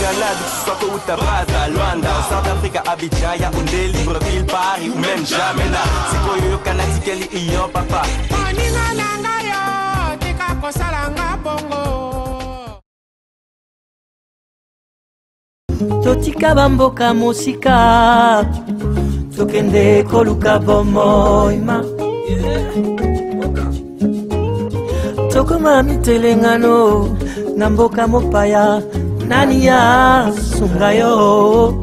Grenade, que ce soit Kouta, Brazza, Luanda, au South Africa, Abidjan, Yaoundé, Libreville, Paris ou même Jamena. C'est quoi yo Kanati Kelly Iyo papa. Moninga nanga yo, tika kosalanga bongo. Totika bamboka musika, tokende koluka bomoima. Tokoma mitelengano, namboka mopaya, nani ya sungayo,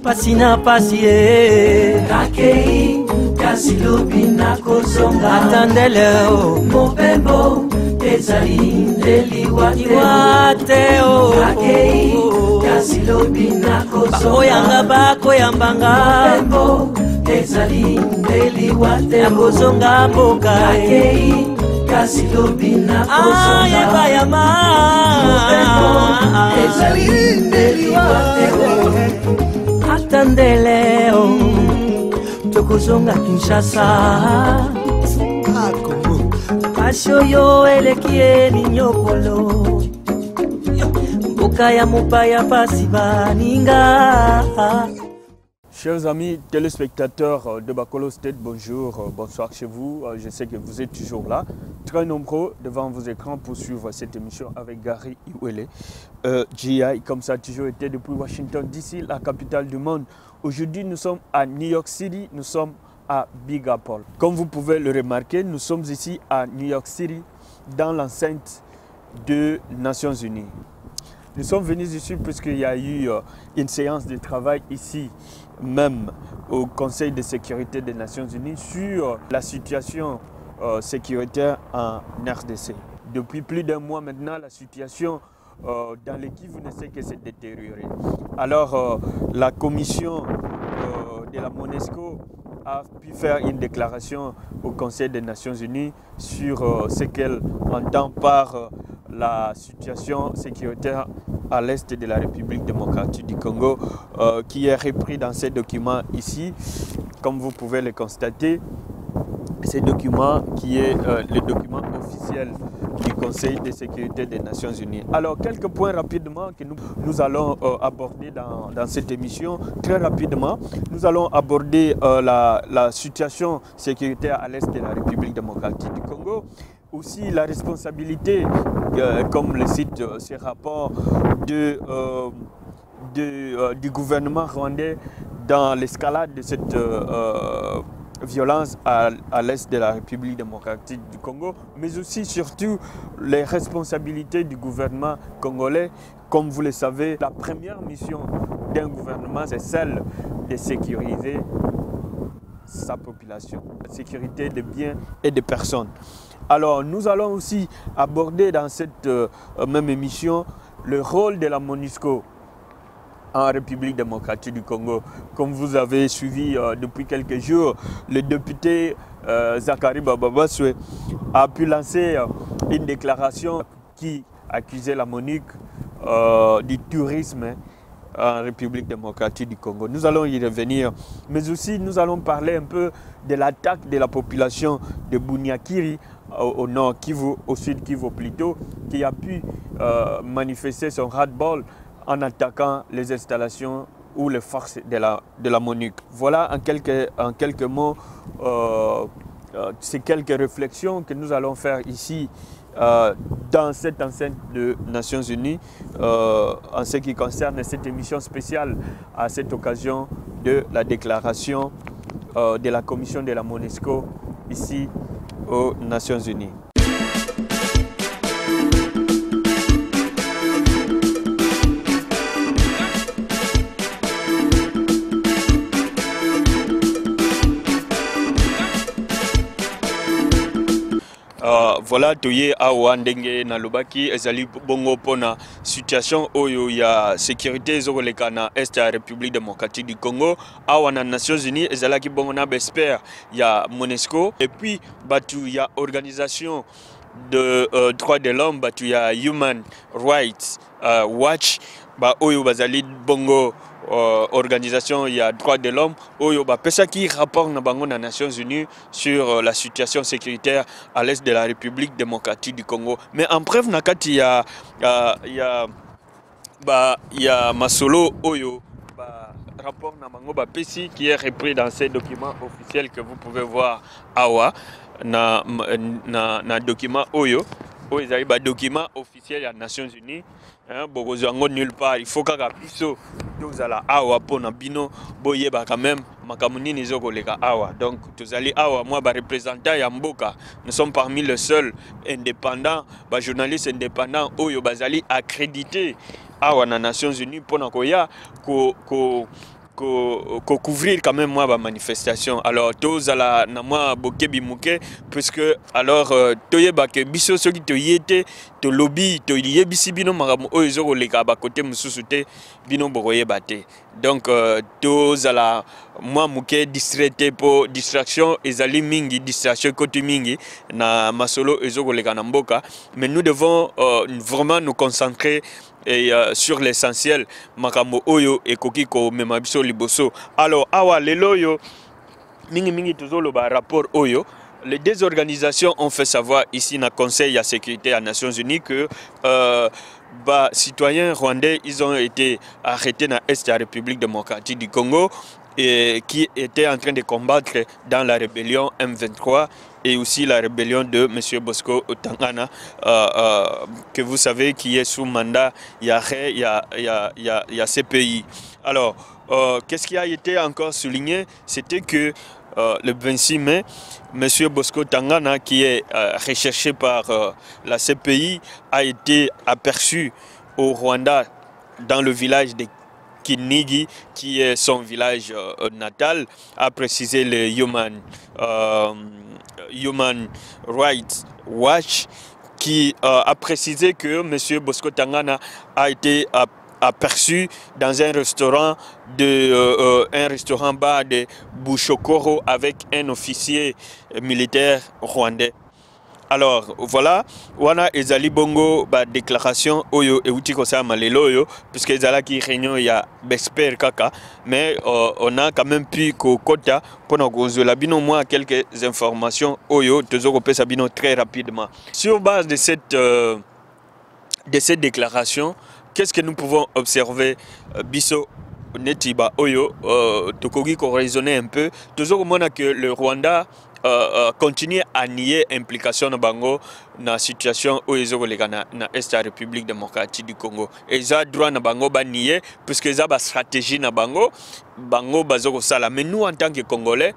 pasina pasie. Kakei, kasilobi na kozonga, atandeleo, mopembo, ezali ndeli wate o. Kakei, kasilobi na kozonga, oyanga bako yambanga, mopembo, ezali ndeli wate o. Kozonga mboka, kakei, kasilobi na kozonga, yeba yama, mopembo, ezali ndeli wate o. Atandeleo, tokozonga Kinshasa. Pasio yo elekie ni nyokolo, mboka ya mopaya pasi baninga. Chers amis téléspectateurs de Bakolo State, bonjour, bonsoir chez vous. Je sais que vous êtes toujours là, très nombreux devant vos écrans pour suivre cette émission avec Gary Iwele. GI, comme ça a toujours été depuis Washington DC, la capitale du monde. Aujourd'hui, nous sommes à New York City, nous sommes à Big Apple. Comme vous pouvez le remarquer, nous sommes ici à New York City, dans l'enceinte des Nations Unies. Nous sommes venus ici puisqu'il y a eu une séance de travail ici, même au Conseil de sécurité des Nations Unies, sur la situation sécuritaire en RDC. Depuis plus d'un mois maintenant, la situation dans le Kivu ne sait que se détériorer. Alors, la commission de la MONUSCO a pu faire une déclaration au Conseil des Nations Unies sur ce qu'elle entend par la situation sécuritaire à l'est de la République démocratique du Congo, qui est repris dans ces documents ici, comme vous pouvez le constater. Ce document qui est le document officiel du Conseil de sécurité des Nations Unies. Alors, quelques points rapidement que nous allons aborder dans cette émission. Très rapidement, nous allons aborder la situation sécuritaire à l'est de la République démocratique du Congo. Aussi la responsabilité, comme le cite ce rapport, du gouvernement rwandais dans l'escalade de cette violence à l'est de la République démocratique du Congo, mais aussi surtout les responsabilités du gouvernement congolais. Comme vous le savez, la première mission d'un gouvernement, c'est celle de sécuriser sa population, la sécurité des biens et des personnes. Alors, nous allons aussi aborder dans cette même émission le rôle de la MONUSCO en République démocratique du Congo. Comme vous avez suivi depuis quelques jours, le député Zachary Bababaswe a pu lancer une déclaration qui accusait la MONUSCO du tourisme en République démocratique du Congo. Nous allons y revenir, mais aussi nous allons parler un peu de l'attaque de la population de Bunyakiri au nord Kivu, au sud Kivu plutôt, qui a pu manifester son ras-le-bol en attaquant les installations ou les forces de la MONUSCO. Voilà en quelques mots ces quelques réflexions que nous allons faire ici dans cette enceinte de Nations Unies en ce qui concerne cette émission spéciale à cette occasion de la déclaration de la commission de la MONUSCO ici aux Nations Unies. Voilà, toye awa ndenge na lobaki ezali bongo pona situation oyo ya sécurité ezoleka na est ya République démocratique du Congo awa na Nations Unies ezalaki bongo na bespère ya MONUSCO et puis batu ya organisation de droits de l'homme, batu ya Human Rights Watch ba oyo bazali bongo organisation il y a droits de l'homme oyo ba pesa qui rapport na bango na Nations Unies sur la situation sécuritaire à l'est de la République démocratique du Congo. Mais en bref nakati il y a il y a Masolo Oyo, rapport Namango Bapesi qui est repris dans ces documents officiels que vous pouvez voir awa na document Oyo. Oyo est un document officiel des Nations Unies. Bogozo nulle part. Il faut que biso tous ala awa pona bino boyeba quand même makamuni nizo koleka awa. Donc tous ali awa moi ba représentant ya mboka. Nous sommes parmi les seuls indépendants, ba journalistes indépendants oyo bazali accrédités awa na Nations Unies pona koya ko couvrir quand même moi ma manifestation. Alors tous à la nama bokebi muke puisque alors toyeba ke biso soki toyete to lobby to yebisi bino maramu oyo leka ba côté mususute bino bokoyeba te. Donc tous à la moi muke distraité pour distraction ezali mingi distraction kotu mingi na masolo leka na mboka, mais nous devons vraiment nous concentrer et sur l'essentiel makambo oyo ekoki ko mema biso liboso. Alors awa lelo yo mingi tozolo ba rapport oyo les deux organisations ont fait savoir ici na Conseil de sécurité des Nations Unies que citoyens rwandais ils ont été arrêtés dans l'Est de la République démocratique du Congo et qui étaient en train de combattre dans la rébellion M23 et aussi la rébellion de M. Bosco Ntaganda, que vous savez qui est sous mandat, il y a ces pays. Alors, qu'est-ce qui a été encore souligné? C'était que le 26 mai, M. Bosco Ntaganda, qui est recherché par la CPI, a été aperçu au Rwanda dans le village de Kinigi, qui est son village natal, a précisé le Human Rights Watch, qui a précisé que M. Bosco Ntaganda a été aperçu dans un restaurant bar de Bushokoro avec un officier militaire rwandais. Alors voilà, wana ezali bongo ba déclaration oyo euti kosa malelo oyo puisque ezala ki réunion ya Besper kaka, mais on a quand même pu kokota pour kozola bino moi quelques informations oyo tozoko pesa bino très rapidement. Sur base de cette déclaration, qu'est-ce que nous pouvons observer biso netiba oyo tokogi ko raisonner un peu, tozoko mona que le Rwanda continue à nier l'implication de Bango dans la situation où ils ont na Est de la République démocratique du Congo. Et ils ont droit na Bango ba nier puisque ils ont une stratégie na Bango bazoko sala. Mais nous en tant que Congolais,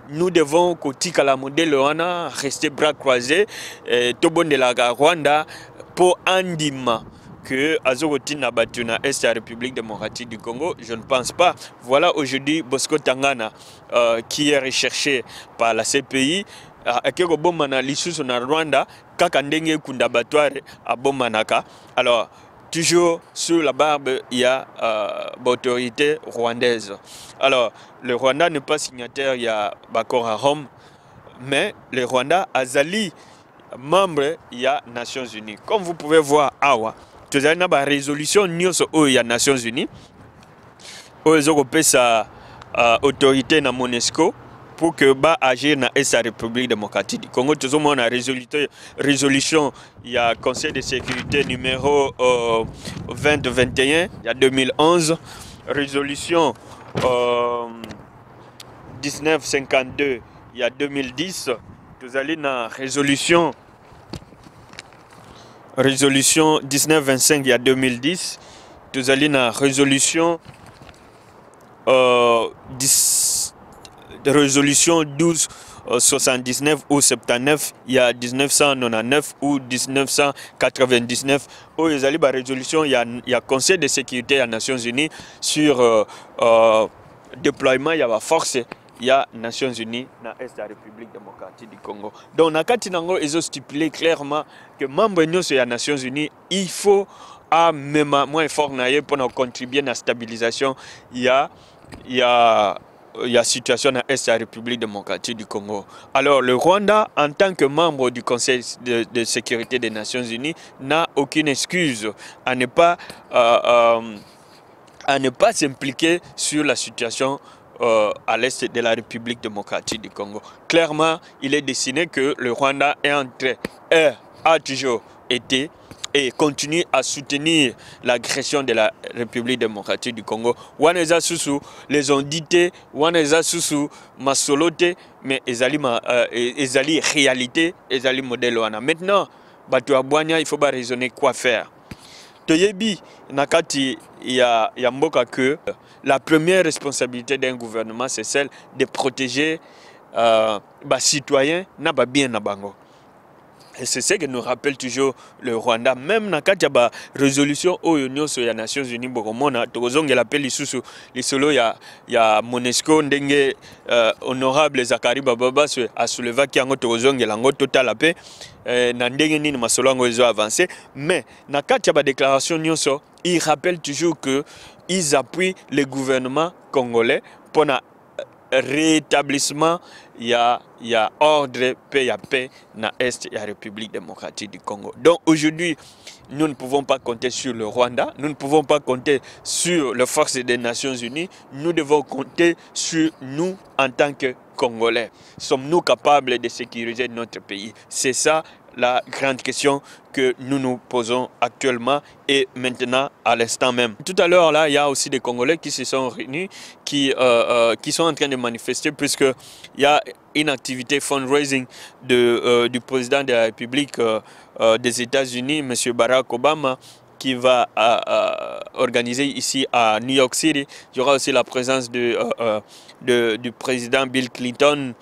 nous devons kotika la modèle wana rester bras croisés tobon de la Rwanda pour andima que Azoroti n'a battu na Est de la République démocratique du Congo, je ne pense pas. Voilà aujourd'hui Bosco Ntaganda qui est recherché par la CPI. Akeko bomana lisusu na Rwanda kaka ndenge kunda batware a bomanaka. Alors toujours sur la barbe il y a l'autorité rwandaise. Alors le Rwanda n'est pas signataire, il y a l'accord à Rome, mais le Rwanda azali membre il y a Nations Unies. Comme vous pouvez voir awa tu as une résolution aux Nations Unies, aux Européens, autorité na MONUSCO pour que ba agir na la République démocratique du Congo. Tu as une résolution, il y a Conseil de sécurité numéro 2021, il y a 2011, résolution 1952, il y a 2010, tu as une résolution 1925 il y a 2010, tu as une résolution résolution 1279 ou 79 il y a 1999 ou 1999 où il y a résolution il y a Conseil de sécurité des Nations Unies sur déploiement il y a force. Il y a Nations Unies dans l'Est de la République démocratique du Congo. Donc, ils ont stipulé clairement que membre de la Nations Unies, il faut à même moins fort pour contribuer à la stabilisation. Il y a situation dans l'Est de la République démocratique du Congo. Alors, le Rwanda, en tant que membre du Conseil de sécurité des Nations Unies, n'a aucune excuse à ne pas s'impliquer sur la situation à l'est de la République démocratique du Congo. Clairement, il est dessiné que le Rwanda a toujours été et continue à soutenir l'agression de la République démocratique du Congo. Waneza Susu, les ondité, Waneza Susu, Masolote, mais ezali réalité, ezali modèle wana. Maintenant, Batu Abouania, il faut pas raisonner quoi faire. Toyebi, Nakati, il y a mboka que la première responsabilité d'un gouvernement, c'est celle de protéger les citoyens, na bien na bango. Et c'est ce que nous rappelle toujours le Rwanda. Même dans la résolution aux Nations Unies, il appelle les solos, il y a Monesco, honorable Zakari Bababa, a soulevé qu'il y a un total la paix, avancé. Mais dans la déclaration, il rappelle toujours qu'ils appuient le gouvernement congolais pour le rétablissement. Il y a ordre, paix dans l'Est et la République démocratique du Congo. Donc aujourd'hui, nous ne pouvons pas compter sur le Rwanda, nous ne pouvons pas compter sur les forces des Nations Unies, nous devons compter sur nous en tant que Congolais. Sommes-nous capables de sécuriser notre pays? C'est ça la grande question que nous nous posons actuellement et maintenant à l'instant même. Tout à l'heure, là, il y a aussi des Congolais qui se sont réunis, qui sont en train de manifester puisqu'il y a une activité fundraising du président de la République des États-Unis, M. Barack Obama, qui va organiser ici à New York City. Il y aura aussi la présence du président Bill Clinton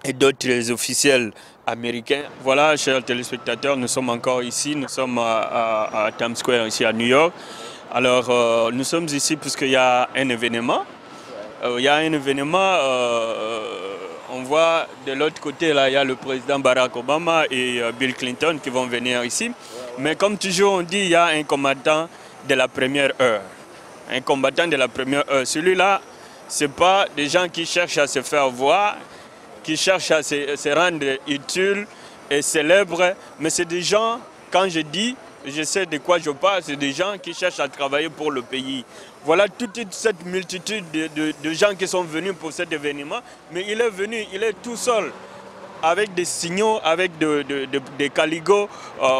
et d'autres officiels américains. Voilà, chers téléspectateurs, nous sommes encore ici, nous sommes à Times Square, ici à New York. Alors, nous sommes ici puisqu'il y a un événement. On voit de l'autre côté, là, il y a le président Barack Obama et Bill Clinton qui vont venir ici. Mais comme toujours on dit, il y a un combattant de la première heure. Un combattant de la première heure. Celui-là, ce n'est pas des gens qui cherchent à se faire voir, qui cherchent à se rendre utiles et célèbres, mais c'est des gens, quand je dis, je sais de quoi je parle, c'est des gens qui cherchent à travailler pour le pays. Voilà toute cette multitude de gens qui sont venus pour cet événement, mais il est venu, il est tout seul, avec des signaux, avec des caligots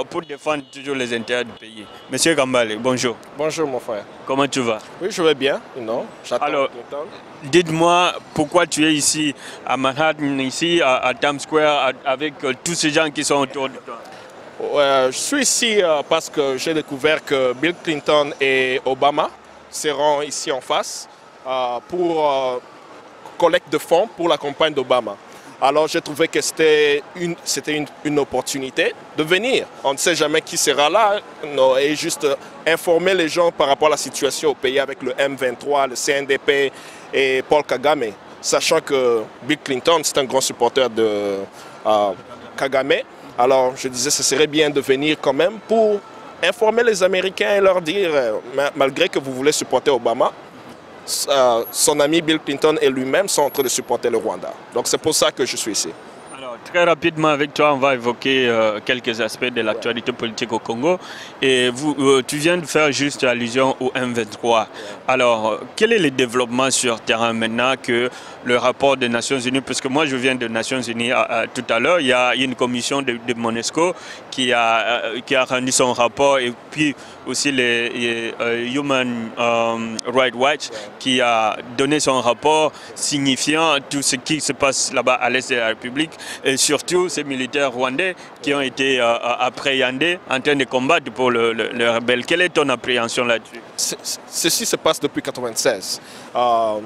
pour défendre toujours les intérêts du pays. Monsieur Kambale, bonjour. Bonjour mon frère. Comment tu vas? Oui, je vais bien. Non, alors, dites-moi pourquoi tu es ici à Manhattan, ici à Times Square, avec tous ces gens qui sont autour de toi. Je suis ici parce que j'ai découvert que Bill Clinton et Obama seront ici en face pour collecte de fonds pour la campagne d'Obama. Alors j'ai trouvé que c'était une opportunité de venir. On ne sait jamais qui sera là et juste informer les gens par rapport à la situation au pays avec le M23, le CNDP et Paul Kagame. Sachant que Bill Clinton, c'est un grand supporter de Kagame. Alors je disais que ce serait bien de venir quand même pour informer les Américains et leur dire, malgré que vous voulez supporter Obama, son ami Bill Clinton et lui-même sont en train de supporter le Rwanda. Donc c'est pour ça que je suis ici. Alors, très rapidement avec toi, on va évoquer quelques aspects de l'actualité politique au Congo. Et tu viens de faire juste allusion au M23. Alors, quel est le développement sur terrain maintenant que le rapport des Nations Unies, parce que moi je viens des Nations Unies tout à l'heure, il y a une commission de Monesco qui a rendu son rapport et puis aussi les Human Rights Watch qui a donné son rapport signifiant tout ce qui se passe là-bas à l'est de la République et surtout ces militaires rwandais qui ont été appréhendés en train de combattre pour le rebelle. Quelle est ton appréhension là-dessus? Ceci se passe depuis 1996.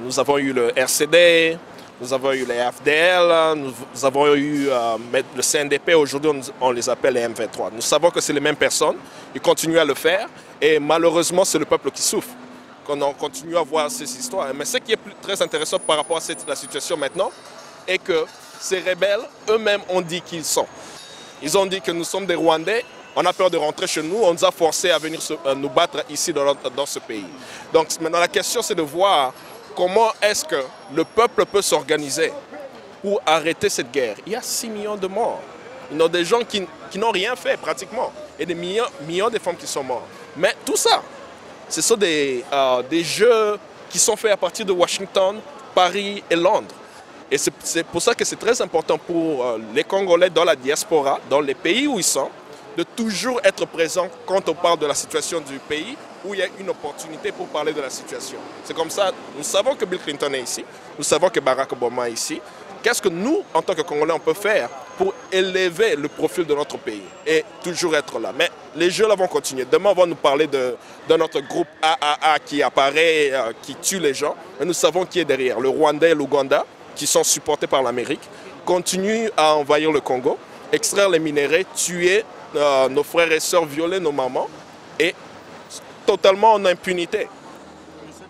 Nous avons eu le RCD, nous avons eu les FDL, nous avons eu le CNDP, aujourd'hui on les appelle les M23. Nous savons que c'est les mêmes personnes, ils continuent à le faire et malheureusement c'est le peuple qui souffre. Qu'on continue à voir ces histoires. Mais ce qui est très intéressant par rapport à la situation maintenant est que ces rebelles eux-mêmes ont dit qui ils sont. Ils ont dit que nous sommes des Rwandais. On a peur de rentrer chez nous, on nous a forcés à venir nous battre ici dans ce pays. Donc maintenant la question c'est de voir comment est-ce que le peuple peut s'organiser pour arrêter cette guerre. Il y a 6 millions de morts. Il y a des gens qui n'ont rien fait pratiquement et des millions de femmes qui sont mortes. Mais tout ça, ce sont des jeux qui sont faits à partir de Washington, Paris et Londres. Et c'est pour ça que c'est très important pour les Congolais dans la diaspora, dans les pays où ils sont, de toujours être présent quand on parle de la situation du pays, où il y a une opportunité pour parler de la situation. C'est comme ça, nous savons que Bill Clinton est ici, nous savons que Barack Obama est ici. Qu'est-ce que nous, en tant que Congolais, on peut faire pour élever le profil de notre pays et toujours être là? Mais les jeux là vont continuer. Demain, on va nous parler de notre groupe AAA qui apparaît, qui tue les gens. Mais nous savons qui est derrière. Le Rwanda et l'Ouganda, qui sont supportés par l'Amérique, continuent à envahir le Congo, extraire les minéraux, tuer nos frères et sœurs, violer nos mamans et totalement en impunité.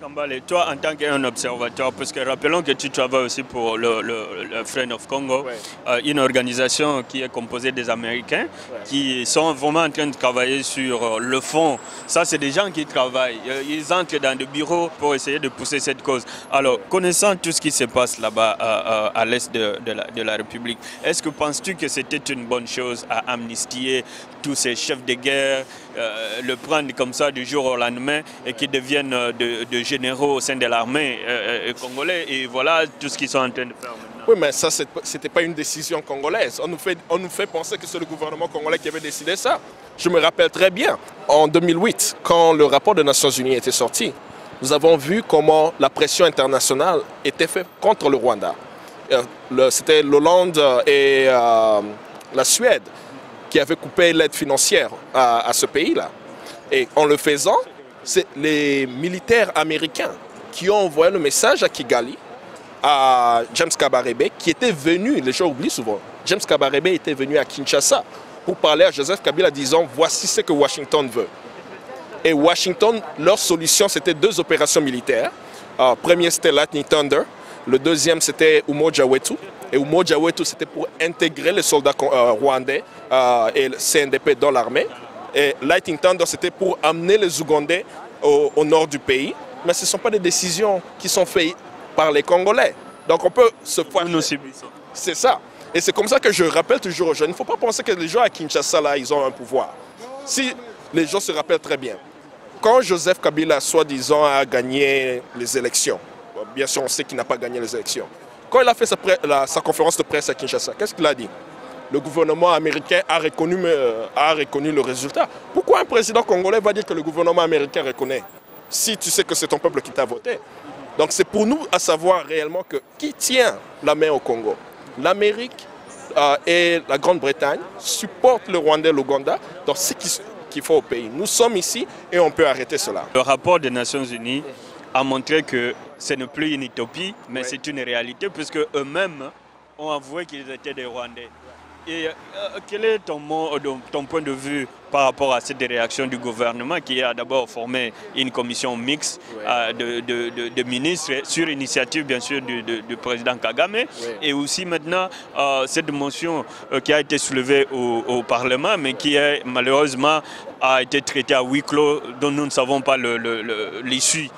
Kambale, toi en tant qu'un observateur, parce que rappelons que tu travailles aussi pour le Friend of Congo, une organisation qui est composée des Américains, qui sont vraiment en train de travailler sur le fond. Ça, c'est des gens qui travaillent. Ils entrent dans des bureaux pour essayer de pousser cette cause. Alors, connaissant tout ce qui se passe là-bas à l'est de la République, est-ce que penses-tu que c'était une bonne chose à amnistier tous ces chefs de guerre, le prendre comme ça du jour au lendemain et qu'ils deviennent de généraux au sein de l'armée congolaise, et voilà tout ce qu'ils sont en train de faire maintenant? Oui, mais ça, ce n'était pas une décision congolaise. On nous fait penser que c'est le gouvernement congolais qui avait décidé ça. Je me rappelle très bien, en 2008, quand le rapport des Nations Unies était sorti, nous avons vu comment la pression internationale était faite contre le Rwanda. C'était l'Hollande et la Suède qui avaient coupé l'aide financière à ce pays-là. Et en le faisant, c'est les militaires américains qui ont envoyé le message à Kigali, à James Kabarebe, qui était venu, les gens oublient souvent, James Kabarebe était venu à Kinshasa pour parler à Joseph Kabila disant « voici ce que Washington veut ». Et Washington, leur solution, c'était 2 opérations militaires. Premier, c'était Lightning Thunder. Le deuxième, c'était Umoja Wetu. Et Umoja Wetu, c'était pour intégrer les soldats rwandais et le CNDP dans l'armée. Et Lightning Thunder, c'était pour amener les Ougandais au nord du pays. Mais ce ne sont pas des décisions qui sont faites par les Congolais. Donc on peut se faire... Nous subissons. C'est ça. Et c'est comme ça que je rappelle toujours aux jeunes. Il ne faut pas penser que les gens à Kinshasa, là, ils ont un pouvoir. Si les gens se rappellent très bien, quand Joseph Kabila, soi-disant, a gagné les élections, bien sûr, on sait qu'il n'a pas gagné les élections. Quand il a fait sa conférence de presse à Kinshasa, qu'est-ce qu'il a dit? Le gouvernement américain a reconnu le résultat. Pourquoi un président congolais va dire que le gouvernement américain reconnaît, si tu sais que c'est ton peuple qui t'a voté? Donc c'est pour nous à savoir réellement que qui tient la main au Congo? L'Amérique et la Grande-Bretagne supportent le Rwanda et l'Ouganda dans ce qu'il faut au pays. Nous sommes ici et on peut arrêter cela. Le rapport des Nations Unies a montré que ce n'est plus une utopie, mais c'est une réalité, puisque eux-mêmes ont avoué qu'ils étaient des Rwandais. Et quel est ton point de vue par rapport à cette réaction du gouvernement qui a d'abord formé une commission mixte de ministres sur initiative bien sûr du président Kagame, et aussi maintenant cette motion qui a été soulevée au Parlement mais qui malheureusement a été traitée à huis clos dont nous ne savons pas l'issue.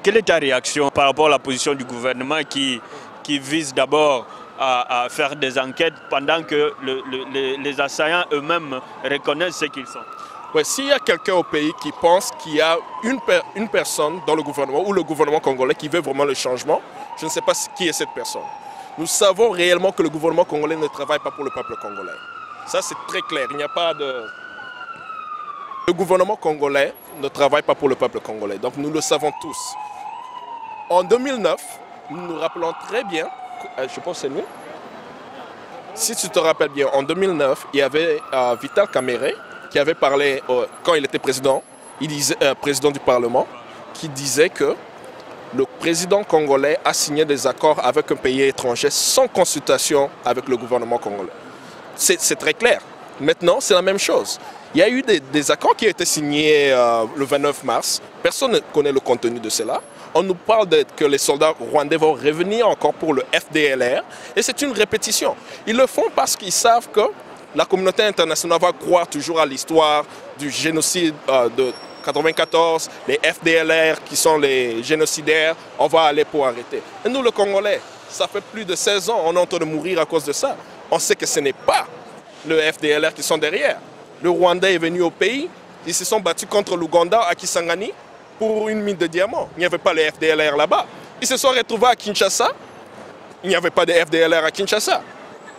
Quelle est ta réaction par rapport à la position du gouvernement qui vise d'abord à faire des enquêtes pendant que les assaillants eux-mêmes reconnaissent ce qu'ils sont? Ouais, s'il y a quelqu'un au pays qui pense qu'il y a une personne dans le gouvernement ou le gouvernement congolais qui veut vraiment le changement, je ne sais pas qui est cette personne. Nous savons réellement que le gouvernement congolais ne travaille pas pour le peuple congolais. Ça, c'est très clair. Il n'y a pas de... Le gouvernement congolais ne travaille pas pour le peuple congolais. Donc nous le savons tous. En 2009, nous nous rappelons très bien, je pense que c'est nous. Si tu te rappelles bien, en 2009, il y avait Vital Kamerhe qui avait parlé, quand il était président, président du Parlement, qui disait que le président congolais a signé des accords avec un pays étranger sans consultation avec le gouvernement congolais. C'est très clair. Maintenant, c'est la même chose. Il y a eu des accords qui ont été signés le 29 mars. Personne ne connaît le contenu de cela. On nous parle que les soldats rwandais vont revenir encore pour le FDLR. Et c'est une répétition. Ils le font parce qu'ils savent que la communauté internationale va croire toujours à l'histoire du génocide de 1994, les FDLR qui sont les génocidaires, on va aller pour arrêter. Et nous, le Congolais, ça fait plus de 16 ans, on est en train de mourir à cause de ça. On sait que ce n'est pas le FDLR qui sont derrière. Le Rwanda est venu au pays, ils se sont battus contre l'Ouganda à Kisangani pour une mine de diamants. Il n'y avait pas les FDLR là-bas. Ils se sont retrouvés à Kinshasa, il n'y avait pas de FDLR à Kinshasa.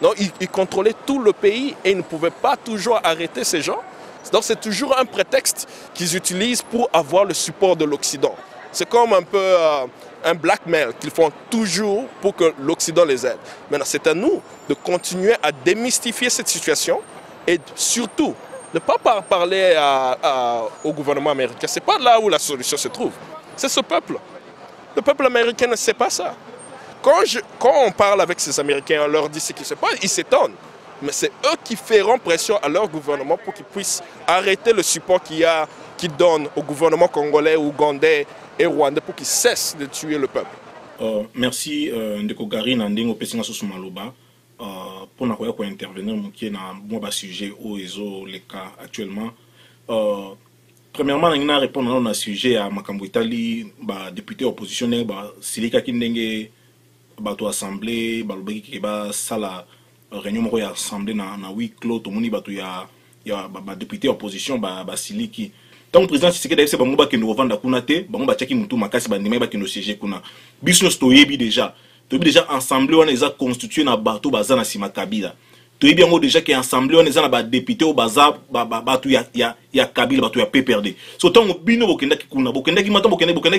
Non, ils contrôlaient tout le pays et ils ne pouvaient pas toujours arrêter ces gens. Donc c'est toujours un prétexte qu'ils utilisent pour avoir le support de l'Occident. C'est comme un peu un blackmail qu'ils font toujours pour que l'Occident les aide. Maintenant, c'est à nous de continuer à démystifier cette situation et surtout ne pas parler au gouvernement américain. Ce n'est pas là où la solution se trouve. C'est ce peuple. Le peuple américain ne sait pas ça. Quand on parle avec ces Américains, on leur dit ce qui se passe, ils s'étonnent. Mais c'est eux qui feront pression à leur gouvernement pour qu'ils puissent arrêter le support qu'ils donnent au gouvernement congolais, ougandais et rwandais pour qu'ils cessent de tuer le peuple. Merci Ndeko Gary Nandingo Pessinga Sosumaloba pour intervenir dans le sujet où les cas actuellement. Premièrement, on a répondu à un sujet à Makambo Itali, député oppositionnel, Silika Kindenge, l'Assemblée, qui est la réunion de l'Assemblée dans 8 clos, tout le monde il y a député opposition, Siliki. Tant que le président Tshisekedi c'est bango ba kendo vanda kuna te bango ba tchaki mutu makasi ba ndima ba kendo siège kuna biso stoyebi déjà ensemble on est constitué na bato baza na sima Kabila toyebi yango déjà que ensemble on est na ba député au baza bato ya Kabila bato ya PPRD so tant bino bokendaki kuna bokendaki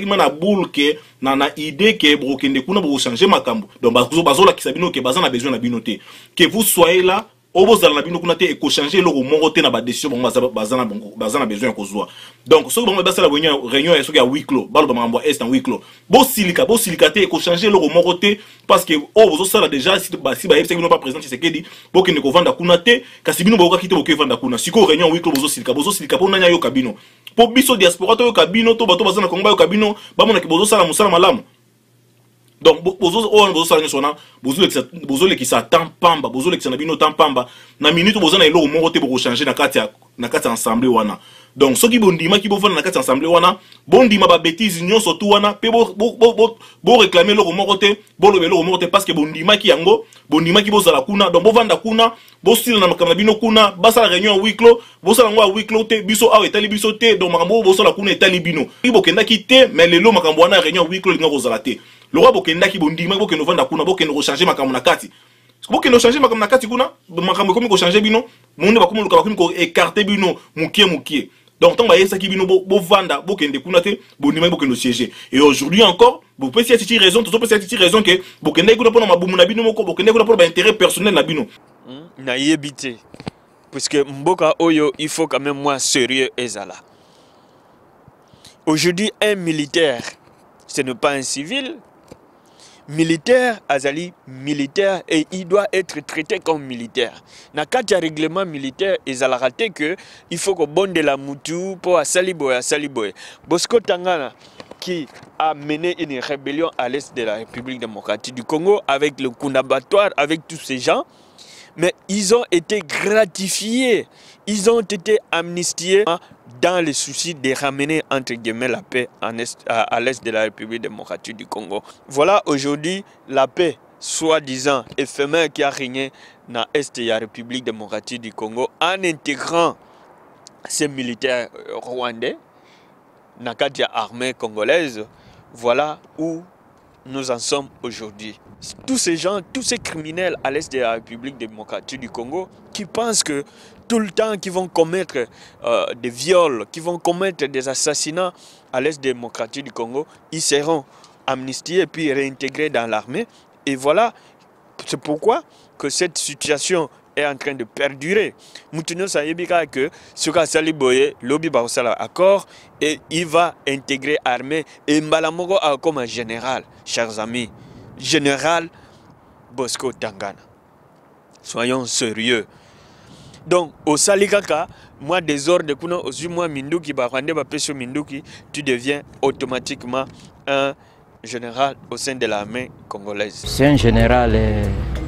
mana boule ke na idée que bokende kuna bo changer makambo donc bazola kisabino ke baza na besoin na bino te que vous soyez là. Obozala na bino kuna te changer loko moko te na ba décision bazana besoin ya kozwa. Donc so bango basala réunion ya soki ya huis clos, balo ba mambo est en huis clos. Bo silika te changer loko moko te parce que bozo sala déjà si ba yebisa bino pas président Tshisekedi bo kende ko vanda kuna te kasi bino boka kite boke vanda kuna. Siko réunion huis clos bozo silika po nanya yo kabino. Po biso diaspora to yo kabino to bato bazana Kongo yo kabino ba mona ki bozo sala musala malamu. Donc, bozo le qui s'attend pamba, bozo le qui s'en a bino tant pamba, na minute bozo na ilo morote pour changer na kati ensemble wana. Donc, ceux qui bondima qui bovana na kati ensemble wana, bondima ba bêtise union surtout wana, pe bo réclamer lo morote, bo le morote parce que bondima ki yango, bondima ki boza la kuna, donc bovanda kuna, bo style na makamna bino kuna, basa la réunion huis clos, bosa la huis clos te, biso a etali biso te, donc makambo bosa la kuna etali bino. Ibo kenda ki te, mais lelo makambo wana réunion huis clos linga boza la te. Le roi bokenda ki bondima bokendo vanda kuna bokendo changer makambo na kati. Bokendo changer makambo na kati kuna makambo komi ko changer bino monde ba komi luka ba komi ko écarter bino mukie. Donc tant ba yesa ki bino bo vanda bokende kuna te bondima bokendo siéger. Et aujourd'hui encore vous pouvez essayer raison que bokenda kuna pona mabumu na bino moko bokenda kuna pona ba intérêt personnel na bino. Na yebité puisque mboka oyo il faut quand même moins sérieux ezala. Aujourd'hui un militaire ce n'est pas un civil. Militaire, azali militaire et il doit être traité comme militaire. Na kati ya règlement militaire, ils ont raté que il faut que bonde la mutu pour à Saliboye. Bosco Tangana qui a mené une rébellion à l'est de la République démocratique du Congo avec le Kundabatoire, avec tous ces gens, mais ils ont été gratifiés, ils ont été amnistiés dans le souci de ramener entre guillemets la paix à l'est de la République démocratique du Congo. Voilà aujourd'hui la paix soi-disant éphémère qui a régné dans l'est de la République démocratique du Congo en intégrant ces militaires rwandais dans l'armée congolaise. Voilà où nous en sommes aujourd'hui. Tous ces gens, tous ces criminels à l'est de la République démocratique du Congo qui pensent que tout le temps qu'ils vont commettre des viols, qui vont commettre des assassinats à l'est démocratique du Congo, ils seront amnistiés et puis réintégrés dans l'armée. Et voilà, c'est pourquoi que cette situation est en train de perdurer. Moutinho Sayebika que Suka Saliboye, Lobby Baosala accord et il va intégrer l'armée et Mbalamogo comme un général, chers amis. Général Bosco Tangana. Soyons sérieux. Donc, au Salikaka, moi, des ordres, moi, Minduki, Minduki, tu deviens automatiquement un général au sein de l'armée congolaise. C'est un général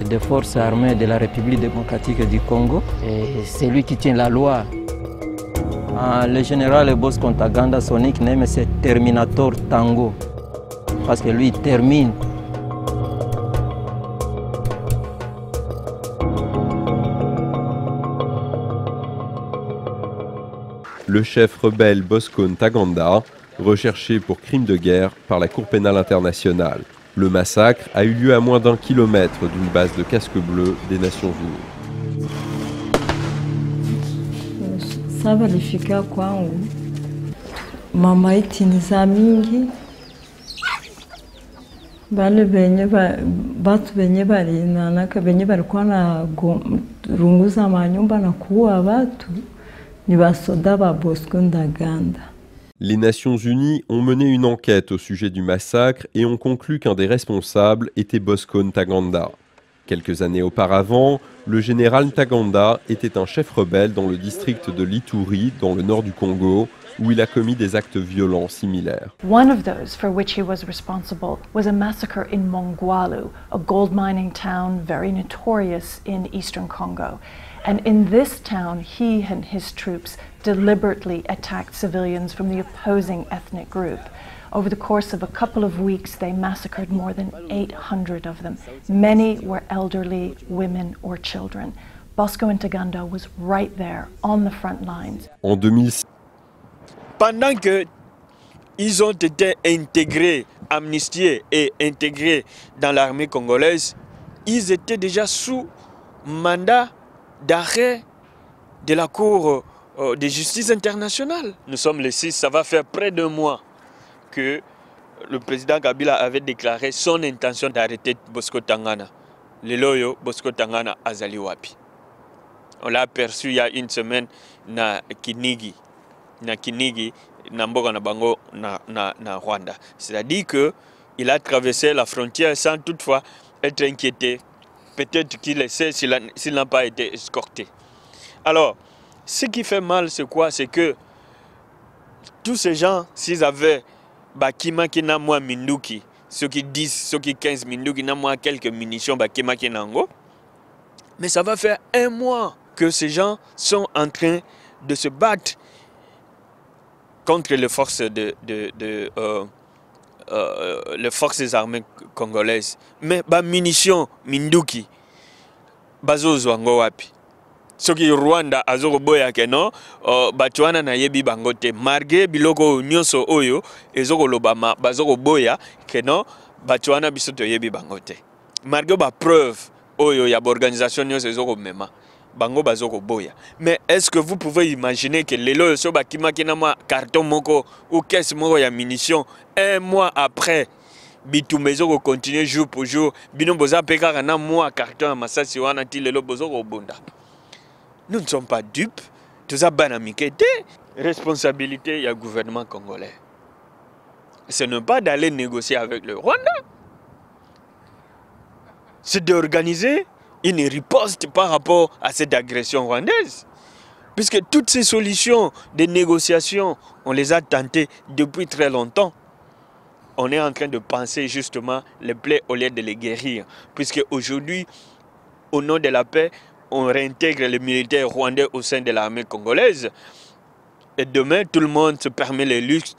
des forces armées de la République démocratique du Congo. Et c'est lui qui tient la loi. Le général Bosco Ntaganda, son nickname, c'est Terminator Tango. Parce que lui, il termine. Le chef rebelle Bosco Ntaganda, recherché pour crimes de guerre par la Cour pénale internationale. Le massacre a eu lieu à moins d'1 kilomètre d'une base de casques bleus des Nations Unies. Ça valifika kwangu mama itiniza mingi bale benye batu benye balinanaka benye balikuwa na runguza manyumba na kuua watu ni basoda ba Bosco Ntaganda. Les Nations Unies ont mené une enquête au sujet du massacre et ont conclu qu'un des responsables était Bosco Ntaganda. Quelques années auparavant, le général Ntaganda était un chef rebelle dans le district de l'Ituri, dans le nord du Congo, où il a commis des actes violents similaires. One of those for which he was responsible was a massacre in Mongwalu, a gold mining town very notorious in eastern Congo. And in this town, he and his troops deliberately attacked civilians from the opposing ethnic group. Over the course of a couple of weeks, they massacred more than 800 of them. Many were elderly, women or children. Bosco Ntaganda was right there on the front lines. En 2006, pendant qu'ils ont été intégrés, amnistiés et intégrés dans l'armée congolaise, ils étaient déjà sous mandat d'arrêt de la Cour de justice internationale. Nous sommes le 6, ça va faire près d'un mois que le président Kabila avait déclaré son intention d'arrêter Bosco Ntaganda. Le loyo Bosco Ntaganda azali wapi. On l'a aperçu il y a une semaine na Kinigi. Na Kinigi, na mboka na bango na Rwanda. C'est-à-dire qu'il a traversé la frontière sans toutefois être inquiété. Peut-être qu'il le sait s'il n'a pas été escorté. Alors, ce qui fait mal, c'est quoi? C'est que tous ces gens, s'ils avaient Bakima qui n'a moins Minduki, ceux qui 10, ceux qui 15 Minduki n'a moins quelques munitions, Bakima qui n'a ngo. Mais ça va faire un mois que ces gens sont en train de se battre contre les forces les forces armées congolaises. Mais ba munitions Minduki bazozo ngo wapi? Soki Rwanda azoko boya keno batuana na yebi bangote marge biloko nyonso oyo ezoko lobama bazoko boya keno batuana bisoto yebi bangote marge ba preuve oyo ya organisation nyonso ezoko mema bango bazoko boya. Mais est-ce que vous pouvez imaginer que lelo so bakima kinama carton moko ou caisse moko ya munitions un mois après bitumezoko continuer jour pour jour bino boza peka na mois carton ya masasi wana ti lelo bozoko bunda. Nous ne sommes pas dupes. Tout ça, responsabilité, il y a le gouvernement congolais. Ce n'est pas d'aller négocier avec le Rwanda. C'est d'organiser une riposte par rapport à cette agression rwandaise. Puisque toutes ces solutions de négociation, on les a tentées depuis très longtemps. On est en train de penser justement les plaies au lieu de les guérir. Puisque aujourd'hui, au nom de la paix, on réintègre les militaires rwandais au sein de l'armée congolaise. Et demain, tout le monde se permet le luxe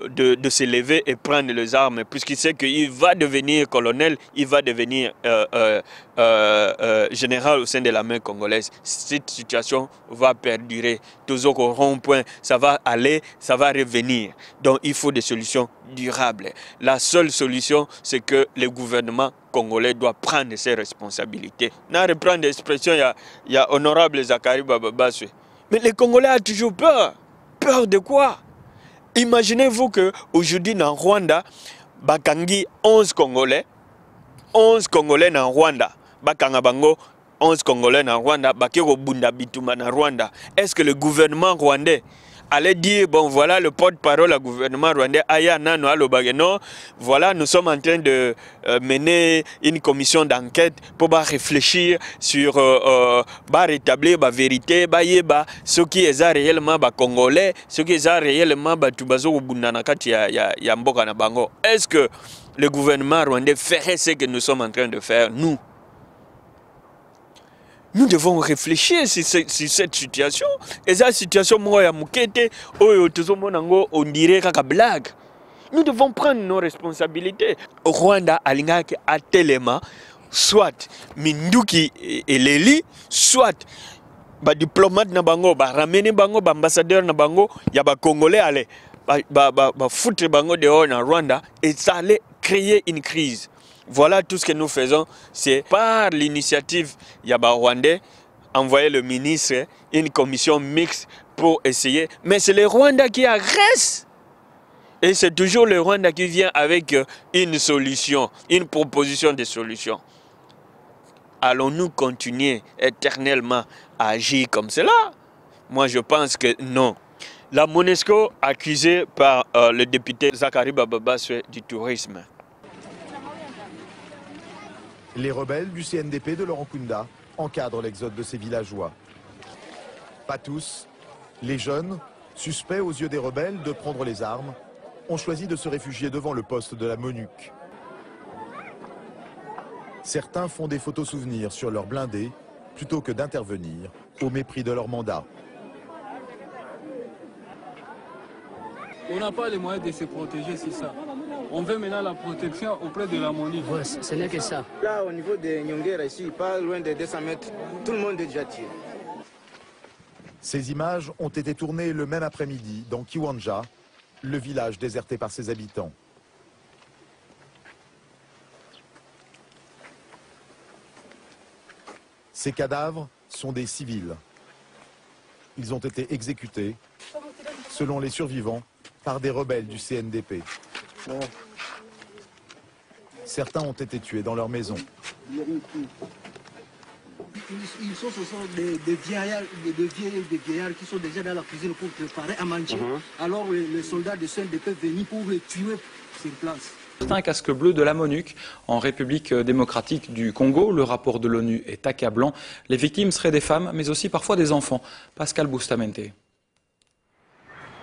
de se lever et prendre les armes, puisqu'il sait qu'il va devenir colonel, il va devenir général au sein de l'armée congolaise. Cette situation va perdurer. Toujours au rond-point, ça va aller, ça va revenir. Donc il faut des solutions durables. La seule solution, c'est que le gouvernement congolais doit prendre ses responsabilités. Na reprendre l'expression, il y a honorable Zakari Bababaswe. Mais les Congolais ont toujours peur. Peur de quoi? Imaginez-vous qu'aujourd'hui, dans Rwanda, bakangi 11 Congolais. 11 Congolais dans Rwanda. Bakanga bango 11 Congolais dans Rwanda. Bakero bunda bituma dans Rwanda. Est-ce que le gouvernement rwandais allait dire, bon voilà le porte-parole du gouvernement rwandais, Aya Nano Alobageno, voilà nous sommes en train de mener une commission d'enquête pour réfléchir sur rétablir la vérité, ce qui est réellement congolais, ce qui est réellement tubazo bundanakati ya mboka na bango. Est-ce que le gouvernement rwandais ferait ce que nous sommes en train de faire, nous? Nous devons réfléchir sur cette situation. Et cette situation, on dirait qu'à blague. Nous devons prendre nos responsabilités. Au Rwanda, à Telema, soit Minduki et Leli, soit les diplomates na bango, ramener bango, ambassadeur na bango, il y a des Congolais aller foutre bango dehors en Rwanda et ça allait créer une crise. Voilà tout ce que nous faisons. C'est par l'initiative Yaba Rwandais, envoyer le ministre, une commission mixte pour essayer. Mais c'est le Rwanda qui agresse. Et c'est toujours le Rwanda qui vient avec une solution, une proposition de solution. Allons-nous continuer éternellement à agir comme cela? Moi, je pense que non. La Monusco, accusée par le député Zakari Bababaswe du tourisme. Les rebelles du CNDP de Laurent Kunda encadrent l'exode de ces villageois. Pas tous. Les jeunes, suspects aux yeux des rebelles de prendre les armes, ont choisi de se réfugier devant le poste de la MONUC. Certains font des photos souvenirs sur leurs blindés plutôt que d'intervenir au mépris de leur mandat. On n'a pas les moyens de se protéger, c'est ça. On veut maintenant la protection auprès de la MONUC. Ouais, ce n'est que ça. Là, au niveau de Nyongera, ici, pas loin de 200 mètres, tout le monde est déjà tiré. Ces images ont été tournées le même après-midi dans Kiwanja, le village déserté par ses habitants. Ces cadavres sont des civils. Ils ont été exécutés, selon les survivants, par des rebelles du CNDP. Certains ont été tués dans leur maison. Ce sont des vieillards qui sont déjà dans la cuisine pour préparer à manger. Alors les soldats de CNDP viennent pour les tuer sur place. C'est un casque bleu de la MONUC en République démocratique du Congo. Le rapport de l'ONU est accablant. Les victimes seraient des femmes, mais aussi parfois des enfants. Pascal Bustamante.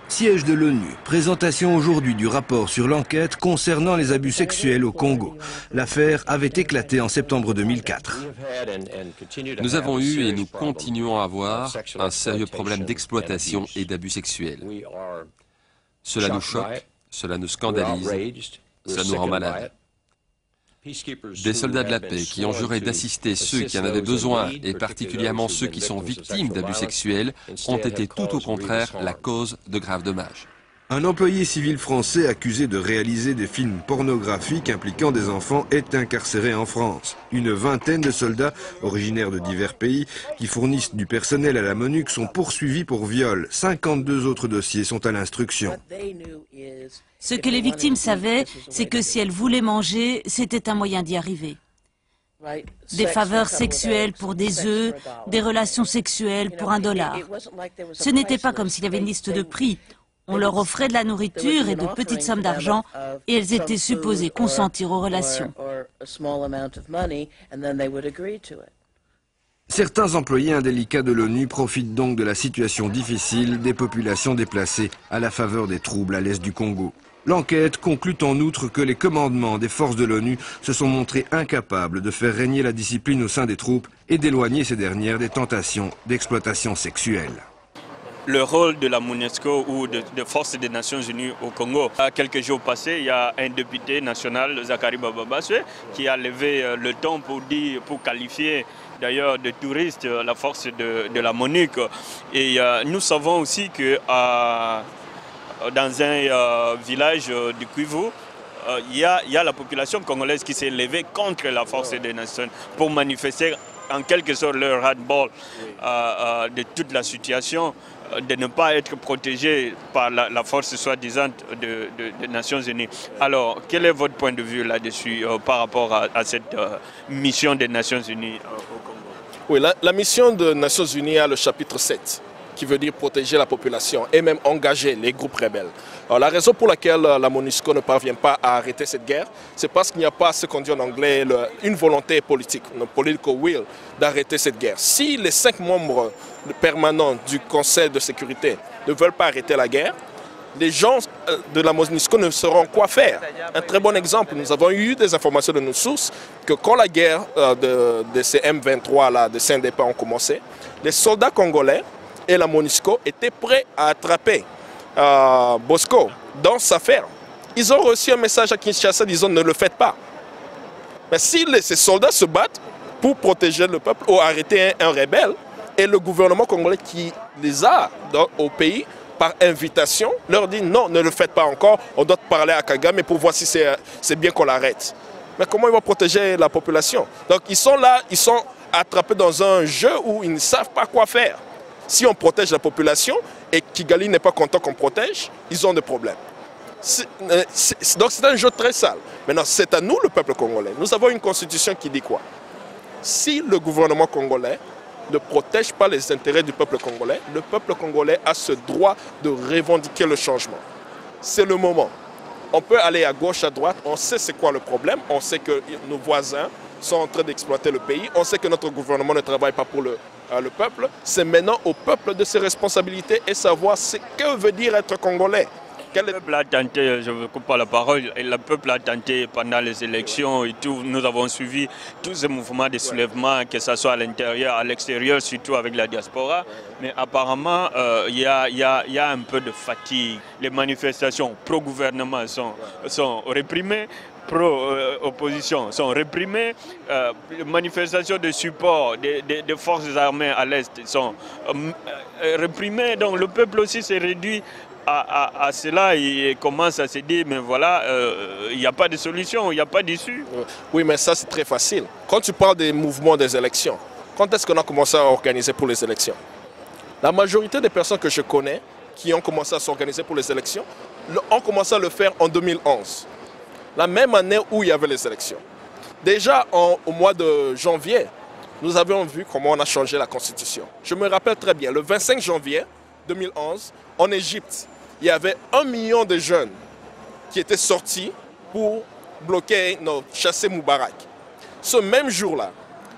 Siège de l'ONU, présentation aujourd'hui du rapport sur l'enquête concernant les abus sexuels au Congo. L'affaire avait éclaté en septembre 2004. Nous avons eu et nous continuons à avoir un sérieux problème d'exploitation et d'abus sexuels. Cela nous choque, cela nous scandalise, cela nous rend malades. Des soldats de la paix qui ont juré d'assister ceux qui en avaient besoin, et particulièrement ceux qui sont victimes d'abus sexuels, ont été tout au contraire la cause de graves dommages. Un employé civil français accusé de réaliser des films pornographiques impliquant des enfants est incarcéré en France. Une vingtaine de soldats, originaires de divers pays, qui fournissent du personnel à la MONUC sont poursuivis pour viol. 52 autres dossiers sont à l'instruction. Ce que les victimes savaient, c'est que si elles voulaient manger, c'était un moyen d'y arriver. Des faveurs sexuelles pour des œufs, des relations sexuelles pour $1. Ce n'était pas comme s'il y avait une liste de prix. On leur offrait de la nourriture et de petites sommes d'argent et elles étaient supposées consentir aux relations. Certains employés indélicats de l'ONU profitent donc de la situation difficile des populations déplacées à la faveur des troubles à l'est du Congo. L'enquête conclut en outre que les commandements des forces de l'ONU se sont montrés incapables de faire régner la discipline au sein des troupes et d'éloigner ces dernières des tentations d'exploitation sexuelle. Le rôle de la MONUSCO ou de forces des Nations Unies au Congo. Quelques jours passés, il y a un député national, Zakari Bababaswe, qui a levé le ton pour qualifier d'ailleurs de touristes la force de la MONUC. Et nous savons aussi que dans un village du Kivu, il y a la population congolaise qui s'est levée contre la force des Nations pour manifester en quelque sorte leur ras-le-bol de toute la situation, de ne pas être protégé par la force soi-disant des Nations Unies. Alors, quel est votre point de vue là-dessus par rapport à cette mission des Nations Unies au Congo? Oui, la mission des Nations Unies a le chapitre 7, qui veut dire protéger la population et même engager les groupes rebelles. Alors, la raison pour laquelle la MONUSCO ne parvient pas à arrêter cette guerre, c'est parce qu'il n'y a pas ce qu'on dit en anglais une volonté politique, une political will, d'arrêter cette guerre. Si les 5 membres permanents du Conseil de sécurité ne veulent pas arrêter la guerre, les gens de la MONUSCO ne sauront quoi faire. Un très bon exemple, nous avons eu des informations de nos sources que quand la guerre de ces M23 là, de CNDP ont commencé, les soldats congolais et la MONUSCO étaient prêts à attraper Bosco dans sa ferme. Ils ont reçu un message à Kinshasa disant ne le faites pas. Mais si ces soldats se battent pour protéger le peuple ou arrêter un rebelle, et le gouvernement congolais qui les a au pays par invitation leur dit non, ne le faites pas encore, on doit parler à Kagame pour voir si c'est bien qu'on l'arrête. Mais comment ils vont protéger la population? Donc ils sont là, ils sont attrapés dans un jeu où ils ne savent pas quoi faire. Si on protège la population et Kigali n'est pas content qu'on protège, ils ont des problèmes. Donc c'est un jeu très sale. Maintenant, c'est à nous, le peuple congolais. Nous avons une constitution qui dit quoi? Si le gouvernement congolais ne protège pas les intérêts du peuple congolais a ce droit de revendiquer le changement. C'est le moment. On peut aller à gauche, à droite, on sait c'est quoi le problème, on sait que nos voisins sont en train d'exploiter le pays, on sait que notre gouvernement ne travaille pas pour le peuple. C'est maintenant au peuple de ses responsabilités et savoir ce que veut dire être congolais. Le peuple a tenté, je ne vous coupe pas la parole, et le peuple a tenté pendant les élections et tout, nous avons suivi tous ces mouvements de soulèvement, que ce soit à l'intérieur, à l'extérieur, surtout avec la diaspora. Mais apparemment, il y a un peu de fatigue. Les manifestations pro-gouvernement sont réprimées, pro-opposition sont réprimées, les manifestations de support des forces armées à l'Est sont réprimées. Donc le peuple aussi s'est réduit à cela et commence à se dire, mais voilà, il n'y a pas de solution, il n'y a pas d'issue. Oui, mais ça c'est très facile. Quand tu parles des mouvements des élections, quand est-ce qu'on a commencé à organiser pour les élections? La majorité des personnes que je connais qui ont commencé à s'organiser pour les élections ont commencé à le faire en 2011. La même année où il y avait les élections. Déjà au mois de janvier, nous avions vu comment on a changé la constitution. Je me rappelle très bien, le 25 janvier 2011, en Égypte, il y avait 1 million de jeunes qui étaient sortis pour bloquer, chasser Moubarak. Ce même jour-là,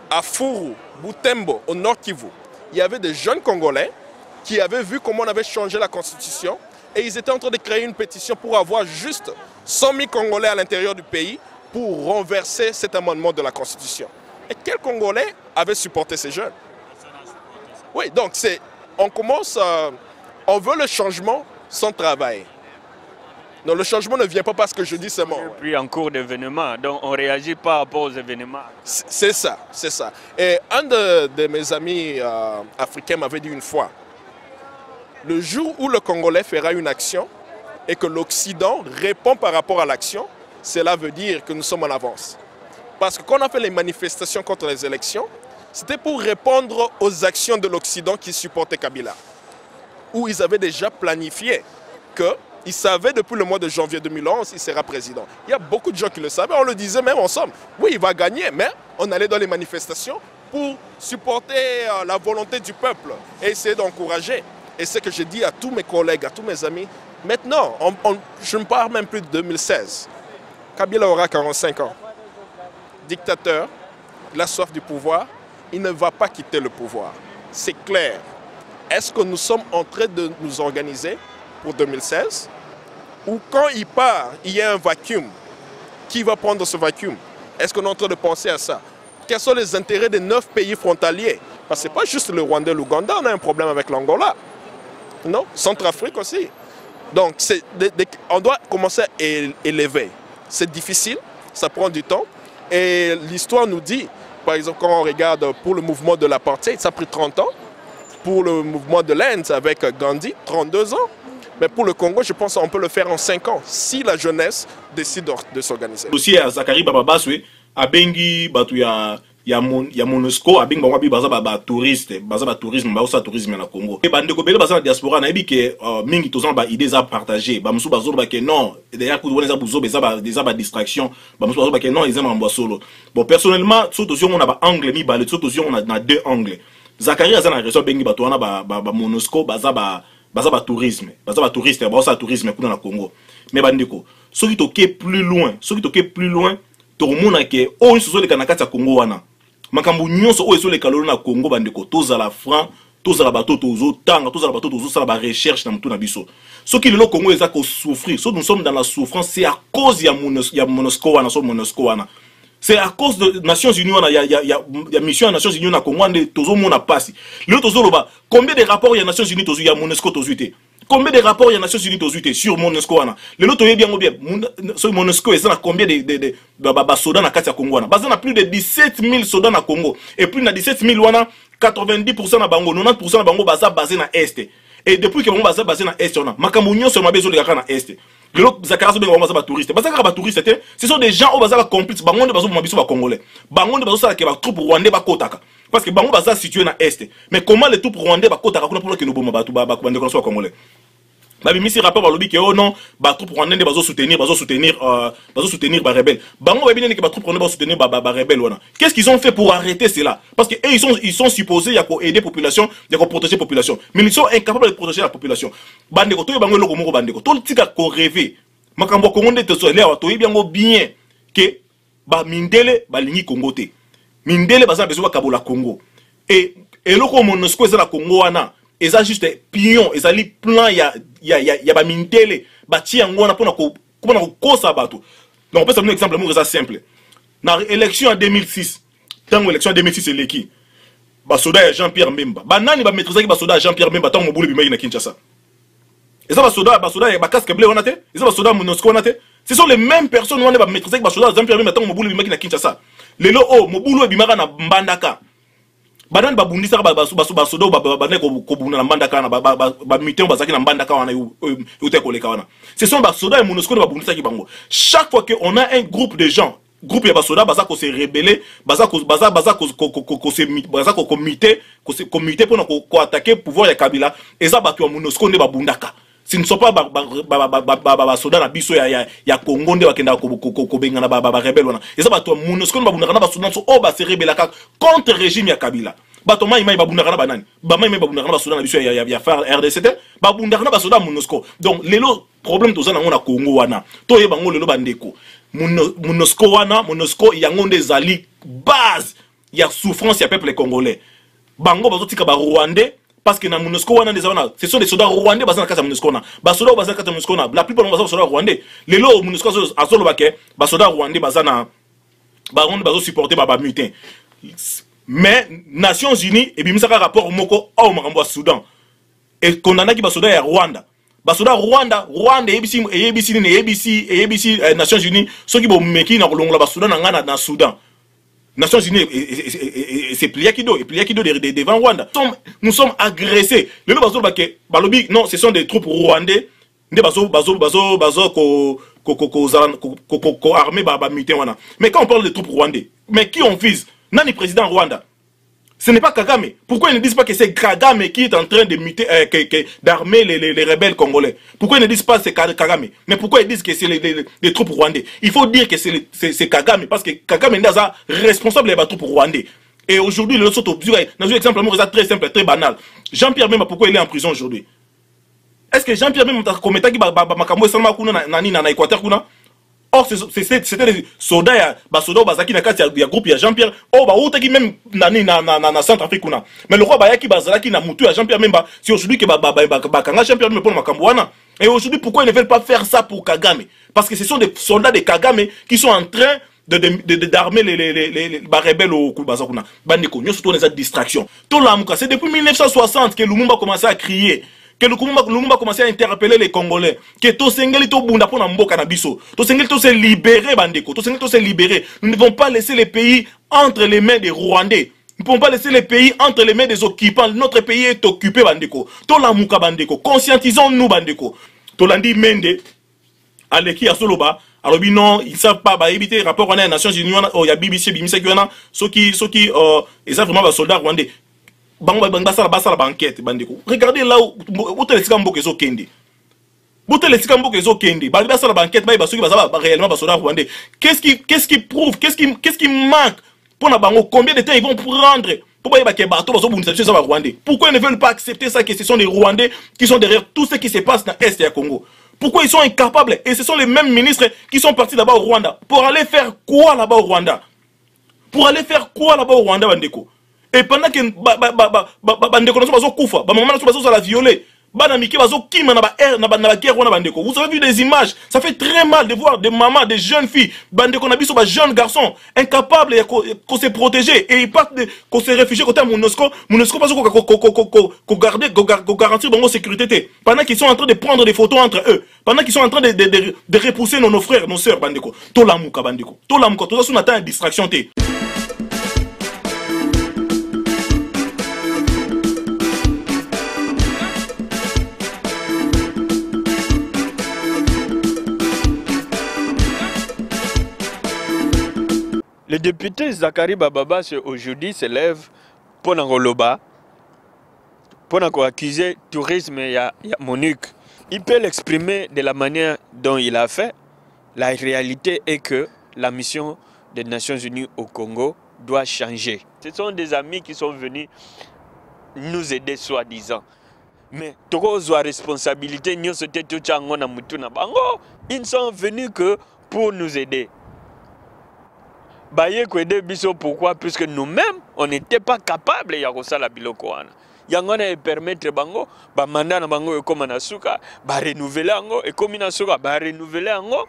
à Furu, Butembo, au Nord Kivu, il y avait des jeunes Congolais qui avaient vu comment on avait changé la constitution et ils étaient en train de créer une pétition pour avoir juste 100 000 Congolais à l'intérieur du pays pour renverser cet amendement de la constitution. Et quels Congolais avaient supporté ces jeunes? Oui, donc on commence, on veut le changement sans travail. Non, le changement ne vient pas parce que je dis seulement. Puis en cours d'événements, donc on réagit par rapport aux événements. C'est ça, c'est ça. Et un de mes amis africains m'avait dit une fois, le jour où le Congolais fera une action et que l'Occident répond par rapport à l'action, cela veut dire que nous sommes en avance. Parce que quand on a fait les manifestations contre les élections, c'était pour répondre aux actions de l'Occident qui supportait Kabila. Où ils avaient déjà planifié qu'ils savaient depuis le mois de janvier 2011 qu'il sera président. Il y a beaucoup de gens qui le savaient, on le disait même ensemble. Oui, il va gagner, mais on allait dans les manifestations pour supporter la volonté du peuple et essayer d'encourager. Et c'est ce que je dis à tous mes collègues, à tous mes amis. Maintenant, je ne parle même plus de 2016. Kabila aura 45 ans. Dictateur, il a soif du pouvoir, il ne va pas quitter le pouvoir. C'est clair. Est-ce que nous sommes en train de nous organiser pour 2016? Ou quand il part, il y a un vacuum? Qui va prendre ce vacuum? Est-ce qu'on est en train de penser à ça? Quels sont les intérêts des 9 pays frontaliers? Parce que ce n'est pas juste le Rwanda et l'Ouganda, on a un problème avec l'Angola. Non, Centrafrique aussi. Donc, on doit commencer à élever. C'est difficile, ça prend du temps. Et l'histoire nous dit, par exemple, quand on regarde pour le mouvement de l'apartheid, ça a pris 30 ans. Pour le mouvement de l'Inde avec Gandhi, 32 ans. Mais pour le Congo, je pense qu'on peut le faire en 5 ans, si la jeunesse décide de s'organiser. Aussi, à Zakari Bababaswe, à Bengi, il y a Monusco, à Bengi, il y a touriste, tourisme, il y a tourisme au Congo. Et bande ko bele basa diaspora na ibi ke mingi tozan ba idées à partager. Ba musu bazo ba ke non, derrière ku wona za buzo ba distraction. Ba musu bazo ba ke non, ils aiment en solo. Bon personnellement, surtout si on a ba angle mi ba le surtout si on a 2 angles. Zakari azana raison bengi bato wana ba Monusco baza tourisme, touriste, baza tourisme kuna na Congo. Mais bandeko, soki toke plus loin, to mona ke o nso le kanakati ya Congo wana. Makambu nyonso o eso le kalolo na Congo bandeko, tozala franc, tozala bato tozo tanga, tozala bato tozo sala ba recherche na mutu na biso. Soki le Congo eza ko souffrir, so nous sommes dans la souffrance, c'est à cause ya Monusco wana, so Monusco wana. C'est à cause de Nations Unies, il y a mission à Nations Unies na Congo, tozo mona passe. Le tozo loba, combien de rapports il y a Nations Unies tozo, il y a Monusco tozo ité. Combien de rapports il y a Nations Unies tozo ité sur Monusco wana. Le lot toye bien sur Monusco, et ça combien de soldats na kati ya Congo wana. Bazana plus de 17 000 soldats na Congo. Et plus na 17 000 wana, 90% na bango, 90% na bango baza basé na Est. Et depuis que bango baza basé na Est wana, makambu nyonso mabezo le kaka na Est. lelo zakara so benga bango ba touriste bazaka ba touriste ce sont des gens au bazaka complices bango nde bazo mabiso ba congolais bango nde bazo sala ke ba troupe rwandais ba kotaka parce que bango baza situé na est mais comment les troupes rwandais ba kotaka kuna pour que no boma ba tout ba bande ko so congolais ba bimisi rapport ba lobi ke oh non ba troupe rwandais nde bazo soutenir ba rebelle bango ba binene ke ba troupe rwandais ba soutenir ba rebelle wana qu'est-ce qu'ils ont fait pour arrêter cela parce que ils sont supposés ya ko aider population ya ko protéger population mais ils sont incapables de protéger la population bande ko to bango loko moko bande ko to tika ko rêver makambo ko ngonde te so le wa to yibiango bien que ba mindele ba lingi Congo te mindele baza besoin kabola Congo et loko MONUSCO za la Congo wana eza juste pion ezali plan ya ba mindele ba ti yango na pona ko kosa bato donc on peut donner un exemple mo eza simple na élection en 2006 tango élection en 2006 eleki ba soda ya Jean-Pierre Mbemba banani ba maîtriser ba soda ya Jean-Pierre Mbemba tango mobulu bimaki na Kinshasa eza ba soda ya ba casque bleu wana te eza ba soda MONUSCO wana te ce sont les mêmes personnes wana ba maîtriser ba soda ya Jean-Pierre Mbemba tango mobulu bimaki na Kinshasa lelo o mobulu bimaka na Mbandaka banani ba bundisa ba soda ba ko buna na Mbandaka na ba mitin bazaki na Mbandaka wana yote koleka wana ce sont ba soda ya MONUSCO ba bundisa ki bango chaque fois que on a un groupe de gens groupe ya basoda baza ko se rebeller baza ko comité pour ko attaquer pouvoir ya Kabila eza bato ya MONUSCO ne babundaka ce ne sont pas basoda na biso ya Congo nde bakenda ko bengana ba rebelle wana eza bato ya MONUSCO ne babundaka na basoda so o ba se rebellaka contre régime ya Kabila bato mai babundaka na banani ba mai babundaka na basoda na biso ya FARC RDC babundaka na basoda MONUSCO donc lelo problème toza na Congo wana to ye bango lelo bandeko MONUSCO wana MONUSCO yango nde zali base ya souffrance ya peuple congolais bango bazo tika ba rwandais parce que na MONUSCO wana des wana ce sont des soldats rwandais bazana kata MONUSCO na ba soldats bazana kata MONUSCO na la plupart bazana soldats rwandais lelo MONUSCO azolo bake ba soldats rwandais bazana ba ronde bazo supporter ba mutin mais Nations Unies et bimisaka rapport moko au makambo ya Soudan et condamnaki ba soldats ya Rwanda basoda Rwanda ABC Nations Unies ceux qui vont meki na kolongola basoda na ngana na Soudan Nations Unies c'est plié kido devant Rwanda nous sommes agressés le bazo baké balobi non ce sont des troupes rwandais nde bazo ko armé ba mutin wana mais quand on parle de troupes rwandais mais qui on vise nani président Rwanda. Ce n'est pas Kagame. Pourquoi ils ne disent pas que c'est Kagame qui est en train de muter, d'armer les rebelles congolais? Pourquoi ils ne disent pas que c'est Kagame? Mais pourquoi ils disent que c'est les troupes rwandais? Il faut dire que c'est Kagame, parce que Kagame est responsable des troupes rwandais. Et aujourd'hui, le autre dans un exemple très simple, très banal. Jean-Pierre Mbemba, pourquoi il est en prison aujourd'hui? Est-ce que Jean-Pierre Mbemba, comme il a dit, Équateur, or c'était des soldats basoda bazaki na kati ya groupe ya Jean-Pierre oh ba utaki même na Centrafrique kuna mais le roi bayaki bazalaki na mutu ya Jean-Pierre Mbemba si aujourd'hui que kanga Jean-Pierre Mbemba pour makambo wana et aujourd'hui pourquoi ils ne veulent pas faire ça pour Kagame parce que ce sont des soldats de Kagame qui sont en train d'armer les rebelles au Kubaza kuna bandiko nyo surtout les distractions tout l'amuka c'est depuis 1960 que Lumumba commençait à crier que le Lumumba commençait à interpeller les Congolais que tosengeli to bunda pona mboka na biso tosengeli to se libérer bandeko tosengeli to se libérer nous ne devons pas laisser les pays entre les mains des Rwandais nous ne pouvons pas laisser les pays entre les mains des occupants notre pays est occupé bandeko to la muka bandeko conscientisons-nous bandeko to landi mende aleki ya soloba alors non ils savent pas ba éviter rapport on a Nations Unies il y a BBC qui wana ceux qui ils sont vraiment ba soldats rwandais basala banquette bandeko regardez là où botelesika mboka ezokende botelesika mboka ezokende basala banquette ba soki bazaba réellement basoda rwandais qu'est-ce qui prouve qu'est-ce qui manque pour na bango combien de temps ils vont prendre pour ba ke bato bazobundisa ça ba rwandais pourquoi ils ne veulent pas accepter ça que ce sont les rwandais qui sont derrière tout ce qui se passe dans l'est du Congo pourquoi ils sont incapables et ce sont les mêmes ministres qui sont partis là-bas au Rwanda pour aller faire quoi là-bas au Rwanda bandeko. Et pendant que bandeko naso bazo kufa, ba maman naso bazo la violer, bana miki bazo kima na ba air na ba guerre wana bandeko. Vous avez vu des images, ça fait très mal de voir des mamans, des jeunes filles, bandeko na biso ba jeunes garçons incapables de se protéger et ils partent de se réfugier côté MONUSCO bazo ko garder ko garantir bongo sécurité pendant qu'ils sont en train de prendre des photos entre eux, pendant qu'ils sont en train de repousser nos frères, nos sœurs bandeko. To lamuka bandeko. To lamuka to ça on attend une distraction. Le député Zakari Bababa aujourd'hui se lève pour Nangoloba, pour accuser tourisme et Monique. Il peut l'exprimer de la manière dont il a fait. La réalité est que la mission des Nations Unies au Congo doit changer. Ce sont des amis qui sont venus nous aider soi-disant. Mais la responsabilité, ils ne sont venus que pour nous aider. Pourquoi? Puisque nous-mêmes, on n'était pas capables de faire la bilokoana. Yangona permettre bango ba mandat na bango comme na suka ba renouveler ango et comme na suka ba renouveler ango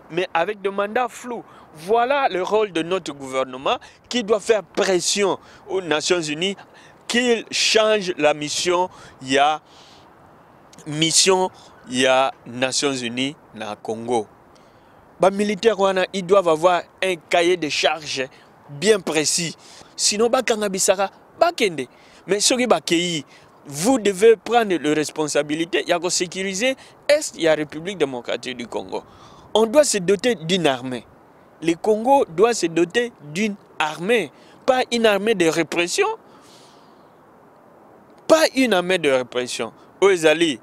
mais avec des mandats flous. Voilà le rôle de notre gouvernement qui doit faire pression aux Nations Unies qu'ils changent la mission. Il y a Nations Unies na Congo. Les militaires, ils doivent avoir un cahier de charges bien précis. Sinon, mais vous devez prendre les responsabilités. Il y a que sécuriser Est, il y a la République démocratique du Congo. On doit se doter d'une armée. Le Congo doit se doter d'une armée, pas une armée de répression. Pas une armée de répression. Oezali,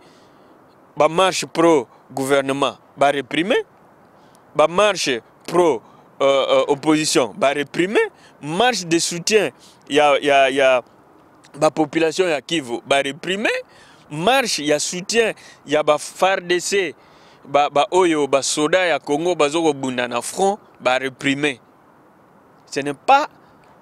la marche pro-gouvernement, va réprimer. La marche pro-opposition, va réprimer. Marche de soutien, il y a la population ya Kivu, va réprimer. Marche, il y a soutien, il y a FARDC, Oyo, Soda, ya Congo, Bazoko Bunda na front, va réprimer. Ce n'est pas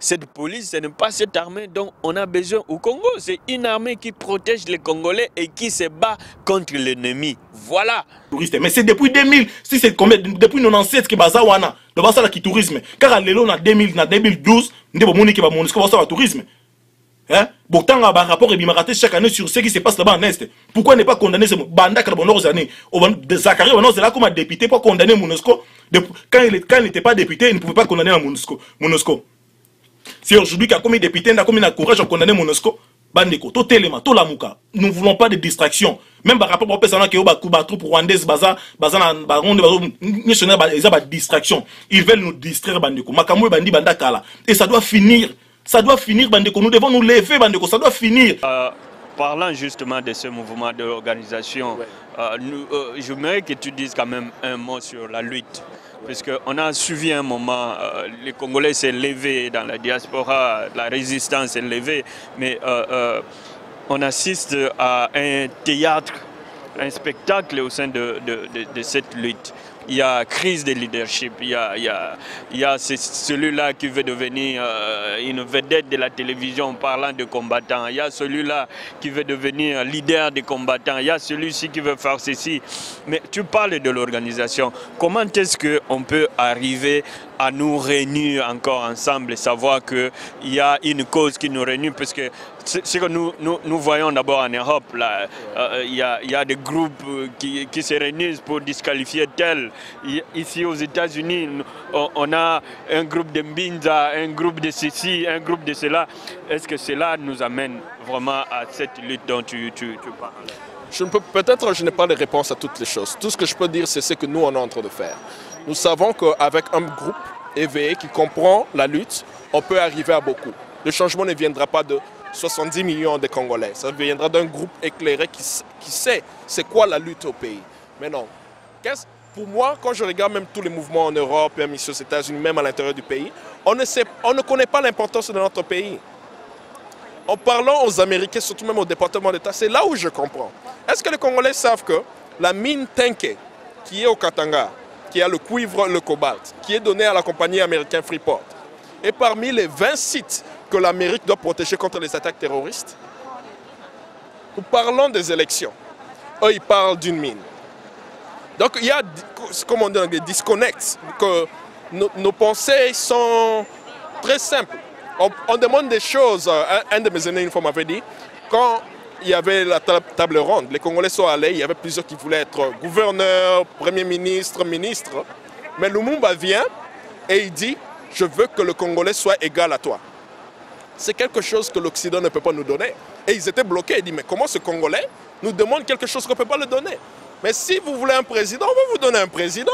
cette police, ce n'est pas cette armée dont on a besoin au Congo. C'est une armée qui protège les Congolais et qui se bat contre l'ennemi. Voilà. Mais c'est depuis 2000, si c'est depuis 1997 que baza wana, de basa la qui tourisme. Car lelo na 2000 na 2012, ndebo moni ki ba MONUSCO basa tourisme. Hein? Pourtant, un rapport est bimaraté chaque année sur ce qui se passe là-bas en Est. Pourquoi ne pas condamner ce Banda Carbonor Zané? Zachary Onos est là comme un député pour condamner MONUSCO. Quand il n'était pas député, il ne pouvait pas condamner MONUSCO. Si aujourd'hui, il y a comme député, il a comme un courage à condamner MONUSCO. Bandeko, tout élément, tout la mouka. Nous ne voulons pas de distraction. Même par rapport au personnel qui est au troupe rwandaise, distraction. Ils veulent nous distraire, Bandeko. Makamou et Bandi Bandakala. Et ça doit finir. Ça doit finir, Bandeko. Nous devons nous lever, Bandeko. Ça doit finir. Parlant justement de ce mouvement d'organisation, j'aimerais que tu dises quand même un mot sur la lutte. Parce qu'on a suivi un moment, les Congolais s'est levé dans la diaspora, la résistance s'est levée, mais on assiste à un théâtre, un spectacle au sein de cette lutte. Il y a crise de leadership, il y a celui-là qui veut devenir une vedette de la télévision parlant de combattants, il y a celui-là qui veut devenir leader des combattants, il y a celui-ci qui veut faire ceci. Mais tu parles de l'organisation, comment est-ce qu'on peut arriver à nous réunir encore ensemble et savoir qu'il y a une cause qui nous réunit, parce que ce que nous voyons d'abord en Europe, il y a des groupes qui se réunissent pour disqualifier tel. Ici aux États-Unis, on a un groupe de Mbinza, un groupe de ceci, un groupe de cela. Est-ce que cela nous amène vraiment à cette lutte dont tu parles? Peut-être je n'ai pas de réponse à toutes les choses. Tout ce que je peux dire, c'est ce que nous on est en train de faire. Nous savons qu'avec un groupe éveillé qui comprend la lutte, on peut arriver à beaucoup. Le changement ne viendra pas de 70 millions de Congolais. Ça viendra d'un groupe éclairé qui sait c'est quoi la lutte au pays. Mais non. Pour moi, quand je regarde même tous les mouvements en Europe, même ici aux États-Unis, même à l'intérieur du pays, on ne connaît pas l'importance de notre pays. En parlant aux Américains, surtout même au département d'État, c'est là où je comprends. Est-ce que les Congolais savent que la mine Tenke, qui est au Katanga, qui a le cuivre, le cobalt, qui est donné à la compagnie américaine Freeport, est parmi les 20 sites que l'Amérique doit protéger contre les attaques terroristes? Nous parlons des élections. Eux, ils parlent d'une mine. Donc, il y a, comme on dit, des disconnects, que nos pensées sont très simples. On demande des choses. Un de mes aînés, une fois, m'avait dit, quand il y avait la table ronde, les Congolais sont allés, il y avait plusieurs qui voulaient être gouverneurs, premier ministre, ministre. Mais Lumumba vient et il dit, je veux que le Congolais soit égal à toi. C'est quelque chose que l'Occident ne peut pas nous donner. Et ils étaient bloqués. Ils disent, mais comment ce Congolais nous demande quelque chose qu'on ne peut pas le donner? Mais si vous voulez un président, on va vous donner un président.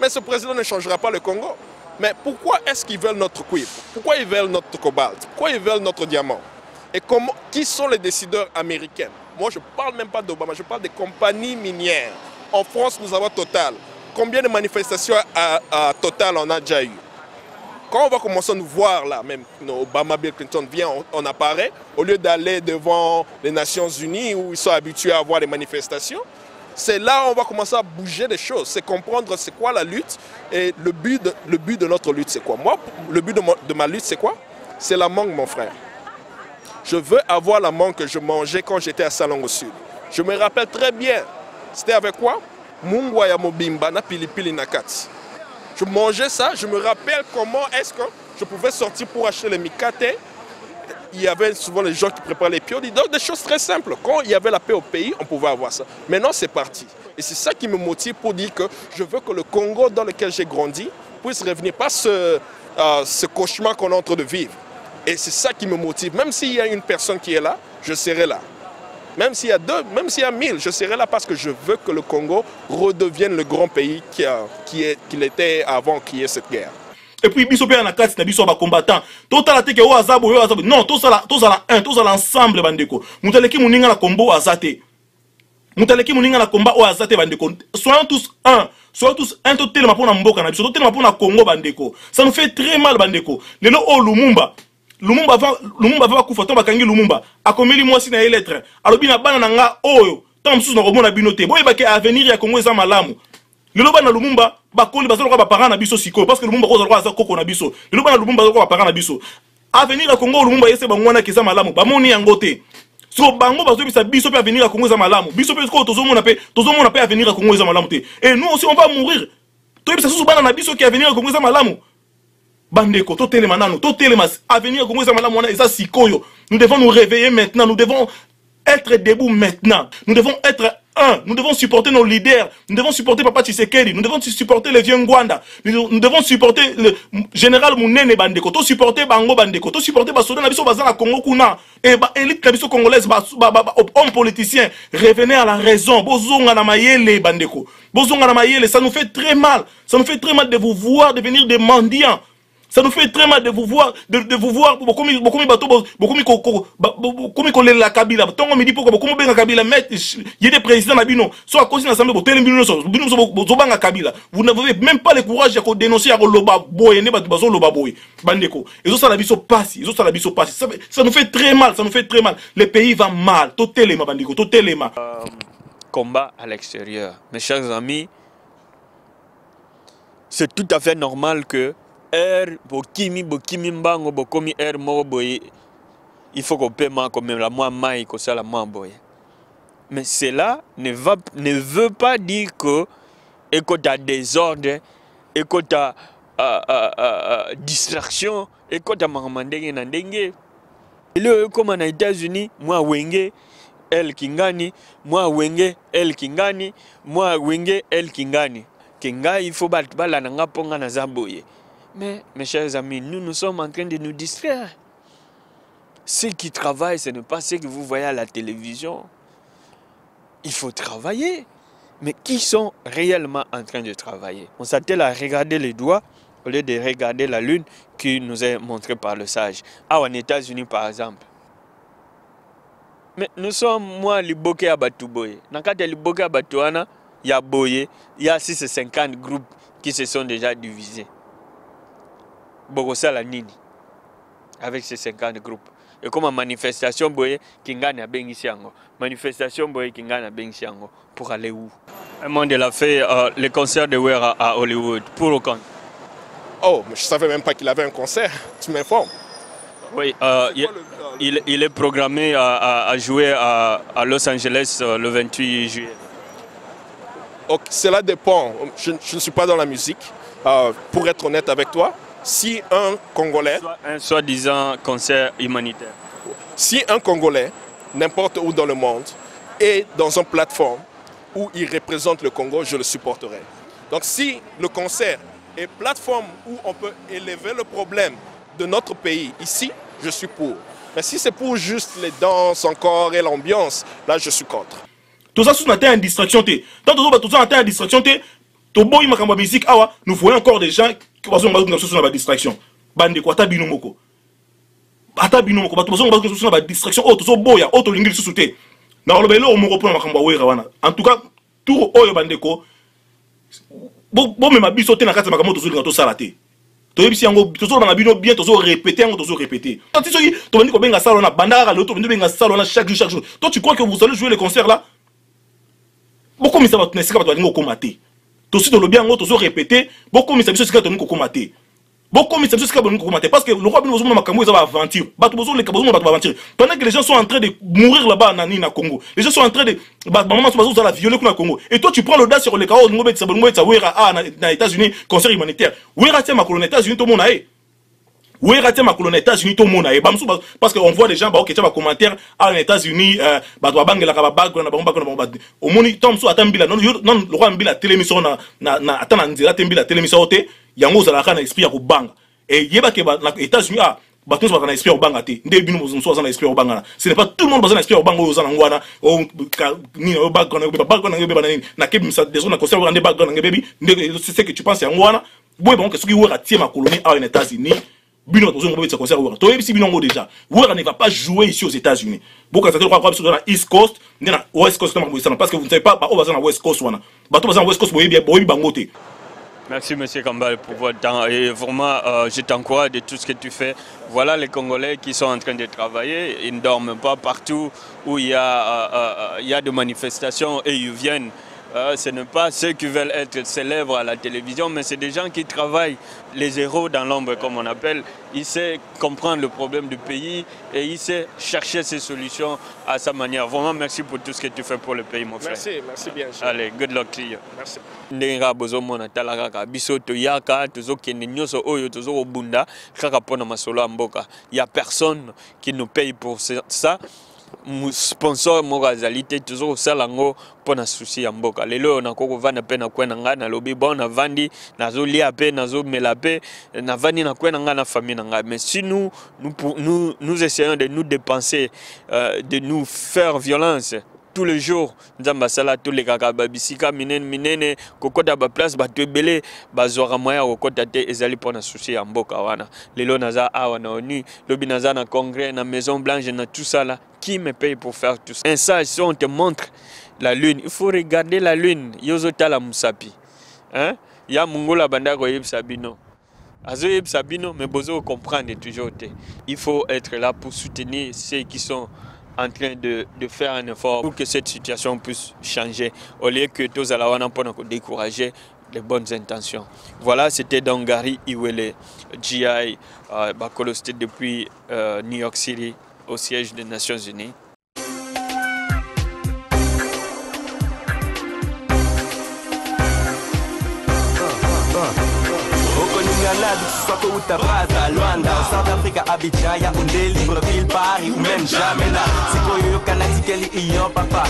Mais ce président ne changera pas le Congo. Mais pourquoi est-ce qu'ils veulent notre cuivre? Pourquoi ils veulent notre cobalt? Pourquoi ils veulent notre diamant? Et qui sont les décideurs américains? Moi, je ne parle même pas d'Obama, je parle des compagnies minières. En France, nous avons Total. Combien de manifestations à Total on a déjà eu? Quand on va commencer à nous voir là, même Obama, Bill Clinton vient, on apparaît, au lieu d'aller devant les Nations Unies où ils sont habitués à voir les manifestations, c'est là où on va commencer à bouger les choses, c'est comprendre c'est quoi la lutte et le but de notre lutte c'est quoi. Moi, le but de ma lutte c'est quoi? C'est la mangue, mon frère. Je veux avoir la mangue que je mangeais quand j'étais à Salongo Sud. Je me rappelle très bien. C'était avec quoi? Mungwa ya mobimba na pilipili na kati. Je mangeais ça, je me rappelle comment est-ce que je pouvais sortir pour acheter les mikate. Il y avait souvent les gens qui préparaient les piodi. Donc des choses très simples. Quand il y avait la paix au pays, on pouvait avoir ça. Maintenant c'est parti. Et c'est ça qui me motive pour dire que je veux que le Congo dans lequel j'ai grandi puisse revenir. Pas ce cauchemar qu'on est en train de vivre. Et c'est ça qui me motive. Même s'il y a une personne qui est là, je serai là. Même s'il y a 2, même s'il y a 1000, je serai là parce que je veux que le Congo redevienne le grand pays qu'il était avant qu'il y ait cette guerre. Et puis, biso pe na kati na biso ba combattant. Total la teke o azabo yo azabo. Non, tous à ensemble bandeko. Mutaleki muninga na kombo azate. Mutaleki muninga na komba o azate bandeko. Soyons tous un. Soyons tous un totel ma pona mboka na biso. Totel ma pona Congo bandeko. Ça nous fait très mal bandeko. Lelo o Lumumba. Lumumba va kufa to bakangi Lumumba. Akomeli mwasi na lettre. Alobi na bana nga oyo. Tant msusu na komona binote. Boye ba ke avenir ya Congo eza malamu. Lelo bana Lumumba bakoli bazalo ka parents na biso siko parce que Lumumba ko zalwa za koko na biso. Lelo bana Lumumba bazalo ka parents na biso. Avenir ya Congo Lumumba yese bangwana keza malamu. Bamoni yango te. So bango bazo bisa biso pe avenir ya Congo eza malamu. Biso pe ko tozomona pe avenir ya Congo eza malamu te. Et nous aussi on va mourir. To bisa susu bana na biso ki avenir ya Congo eza malamu. Bandeko, totelema nano, totelema avenir Congo eza malamu wana eza sikoyo. Nous devons nous réveiller maintenant, nous devons être debout maintenant. Nous devons être un, nous devons supporter nos leaders, nous devons supporter Papa Tshisekedi, nous devons supporter les vieux Ngwanda, nous devons supporter le général Mounene Bandeko, to supporter Bango Bandeko, to supporter Basoda na biso baza na Congo kuna et ba élite na biso congolaise hommes politiciens, revenez à la raison, bozonga na mayele Bandeko. Bozonga na mayele, ça nous fait très mal. Ça nous fait très mal de vous voir devenir des mendiants. Ça nous fait très mal de vous voir, beaucoup la Kabila. Tant on me dit pourquoi beaucoup de Kabila mettre, il y a des présidents Nabino, soit à cause de l'Assemblée, vous n'avez Kabila. Vous n'avez même pas le courage de dénoncer à Loba Boy, Loba Boy, Bandeko. Et ça la biso passe, ça nous fait très mal, ça nous fait très mal. Le pays va mal, totalement Bandeko, totalement. Combat à l'extérieur. Mes chers amis, c'est tout à fait normal que bokimi mbango bokomi moko boye il faut qu'on paie comme la moi maï que ça la moi boye. Mais cela ne veut pas dire que tu as désordre et que tu as distraction et que tu as marmandenge na ndenge. Le comme en États-Unis, moi wenge el kingani, moi wenge el kingani, moi wenge el kingani. Kinga il faut bala nanga ponga na zamboye. Mais, mes chers amis, nous sommes en train de nous distraire. Ceux qui travaillent, ce n'est pas ceux que vous voyez à la télévision. Il faut travailler. Mais qui sont réellement en train de travailler? On s'attelle à regarder les doigts au lieu de regarder la lune qui nous est montrée par le sage. Ah, aux États-Unis, par exemple. Mais nous sommes, moi, les bokeh à Batouboye. Dans le cas de les bokeh à Batouana, il y a Boye, il y a 650 groupes qui se sont déjà divisés. Bogosala Nini, avec ces 50 groupes. Et comme manifestation, boye, Kingani a Bengisiango. Manifestation, boye, Kingani a Bengisiango. Pour aller où? Un monde, il a fait le concert de Wera à Hollywood. Pour aucun. Oh, mais je ne savais même pas qu'il avait un concert. Tu m'informes? Oui, il est programmé à jouer à Los Angeles le 28 juillet. Okay, cela dépend. Je ne suis pas dans la musique. Pour être honnête avec toi, si un Congolais... Un soi-disant concert humanitaire. Si un Congolais, n'importe où dans le monde, est dans une plateforme où il représente le Congo, je le supporterai. Donc si le concert est plateforme où on peut élever le problème de notre pays ici, je suis pour. Mais si c'est pour juste les danses encore et l'ambiance, là je suis contre. Tout ça, c'est une distraction. Tant que tout ça, c'est une distraction. Nous voyons encore des gens na distraction bande ko ata bino moko bato bazonga na distraction auto so boya auto lingili susute na olobelo o moko pona makambo wera wana en tout cas tour oyo bande ko bo me mabiso te na kati makambo to zo to salate to yebisi yango to zo na bino bien to zo répéter yango to zo répéter tant soki to bandi ko benga salo na banda ka loto bandi benga salo na chaque jour toi tu crois que vous allez jouer le concert là beaucoup mi ça va tenir ka to lingo ko maté to si to lo bien yango to zo répéter beaucoup mi ça biso sika to lingo ko maté beaucoup mi ça biso sika to lingo ko maté parce que le roi bino zo makambo za aventure bato bozo le kabozo bato aventure pendant que les gens sont en train de mourir là-bas na Congo les gens sont en train de maman so za la violer na Congo et toi tu prends l'audace sur le cao ngo betsa bongo betsa wera na États-Unis concert humanitaire wera tia makolo na États-Unis to mona wera tia makolo na États-Unis to mona bamso parce que on voit des gens ba ok tia ba commentaire à États-Unis bato bangela ka ba bagona ba au moni tom so atambila non le roi mbila télémission na atana nzela tembila télémission ote yango za la kana esprit ya ko banga et yeba ke ba na États-Unis bato ba na esprit ya banga te nde bino mozo za na esprit ya banga ce n'est pas tout le monde ba na esprit ya banga oza na ngwana o ni o bagona na kebi misa des na concert rende bagona ngebebi c'est ce que tu penses ya ngwana boy bon que ce qui wera tie ma colonie aux États-Unis bino tozo ngobé ce concert wera to yebisi bino ngo déjà wera ne va pas jouer ici aux États-Unis beaucoup ça te croit sur la East Coast na West Coast parce que vous ne savez pas on va na West Coast wana bato ba na West Coast boy bangote. Merci M. Kambal pour votre temps et vraiment je t'encourage de tout ce que tu fais. Voilà les Congolais qui sont en train de travailler, ils ne dorment pas partout où il y a des manifestations et ils viennent. Ce n'est pas ceux qui veulent être célèbres à la télévision, mais c'est des gens qui travaillent, les héros dans l'ombre comme on appelle. Ils savent comprendre le problème du pays et ils savent chercher ses solutions à sa manière. Vraiment merci pour tout ce que tu fais pour le pays mon frère. Merci bien. Allez, good luck to you. Merci. Ndenga bozomona talaka biso toyaka tozokende nyoso oyo tozokobunda kaka pona masolo mboka. Il y a personne qui nous paye pour ça. Sponsor moko azali te toujours osala ngo mpona susi ya mboka lelo nakoko vanda pe na kwena nga na lobi bon na vandi nazolia pe nazomela pe na vandi na kwena nga na famille na nga mais si nous essayons de nous dépenser de nous faire violence tous les jours nzamba sala tous les kaka babisika minene kokota ba place ba tebele bazora moya kokota te ezali pona souci ya mboka wana lelo naza awa na ONU lobi naza na congrès na Maison Blanche na tout ça là qui me paye pour faire tout ça un sage si on te montre la lune il faut regarder la lune yozo tala musapi hein ya mungola bandako yebisa bino azo yebisa bino mais bozo comprendre toujours te il faut être là pour soutenir ceux qui sont en train de faire un effort pour que cette situation puisse changer au lieu que tous à la wana pour nous décourager les bonnes intentions. Voilà, c'était donc Gary Iwele, GI Bakolo State depuis New York City au siège des Nations Unies. Soto Utabaza, Luanda, South Africa, Abidjan, Yaoundé, Libreville, Paris ou même Jamena. C'est quoi yo Canadi, Kelly, Ion, papa.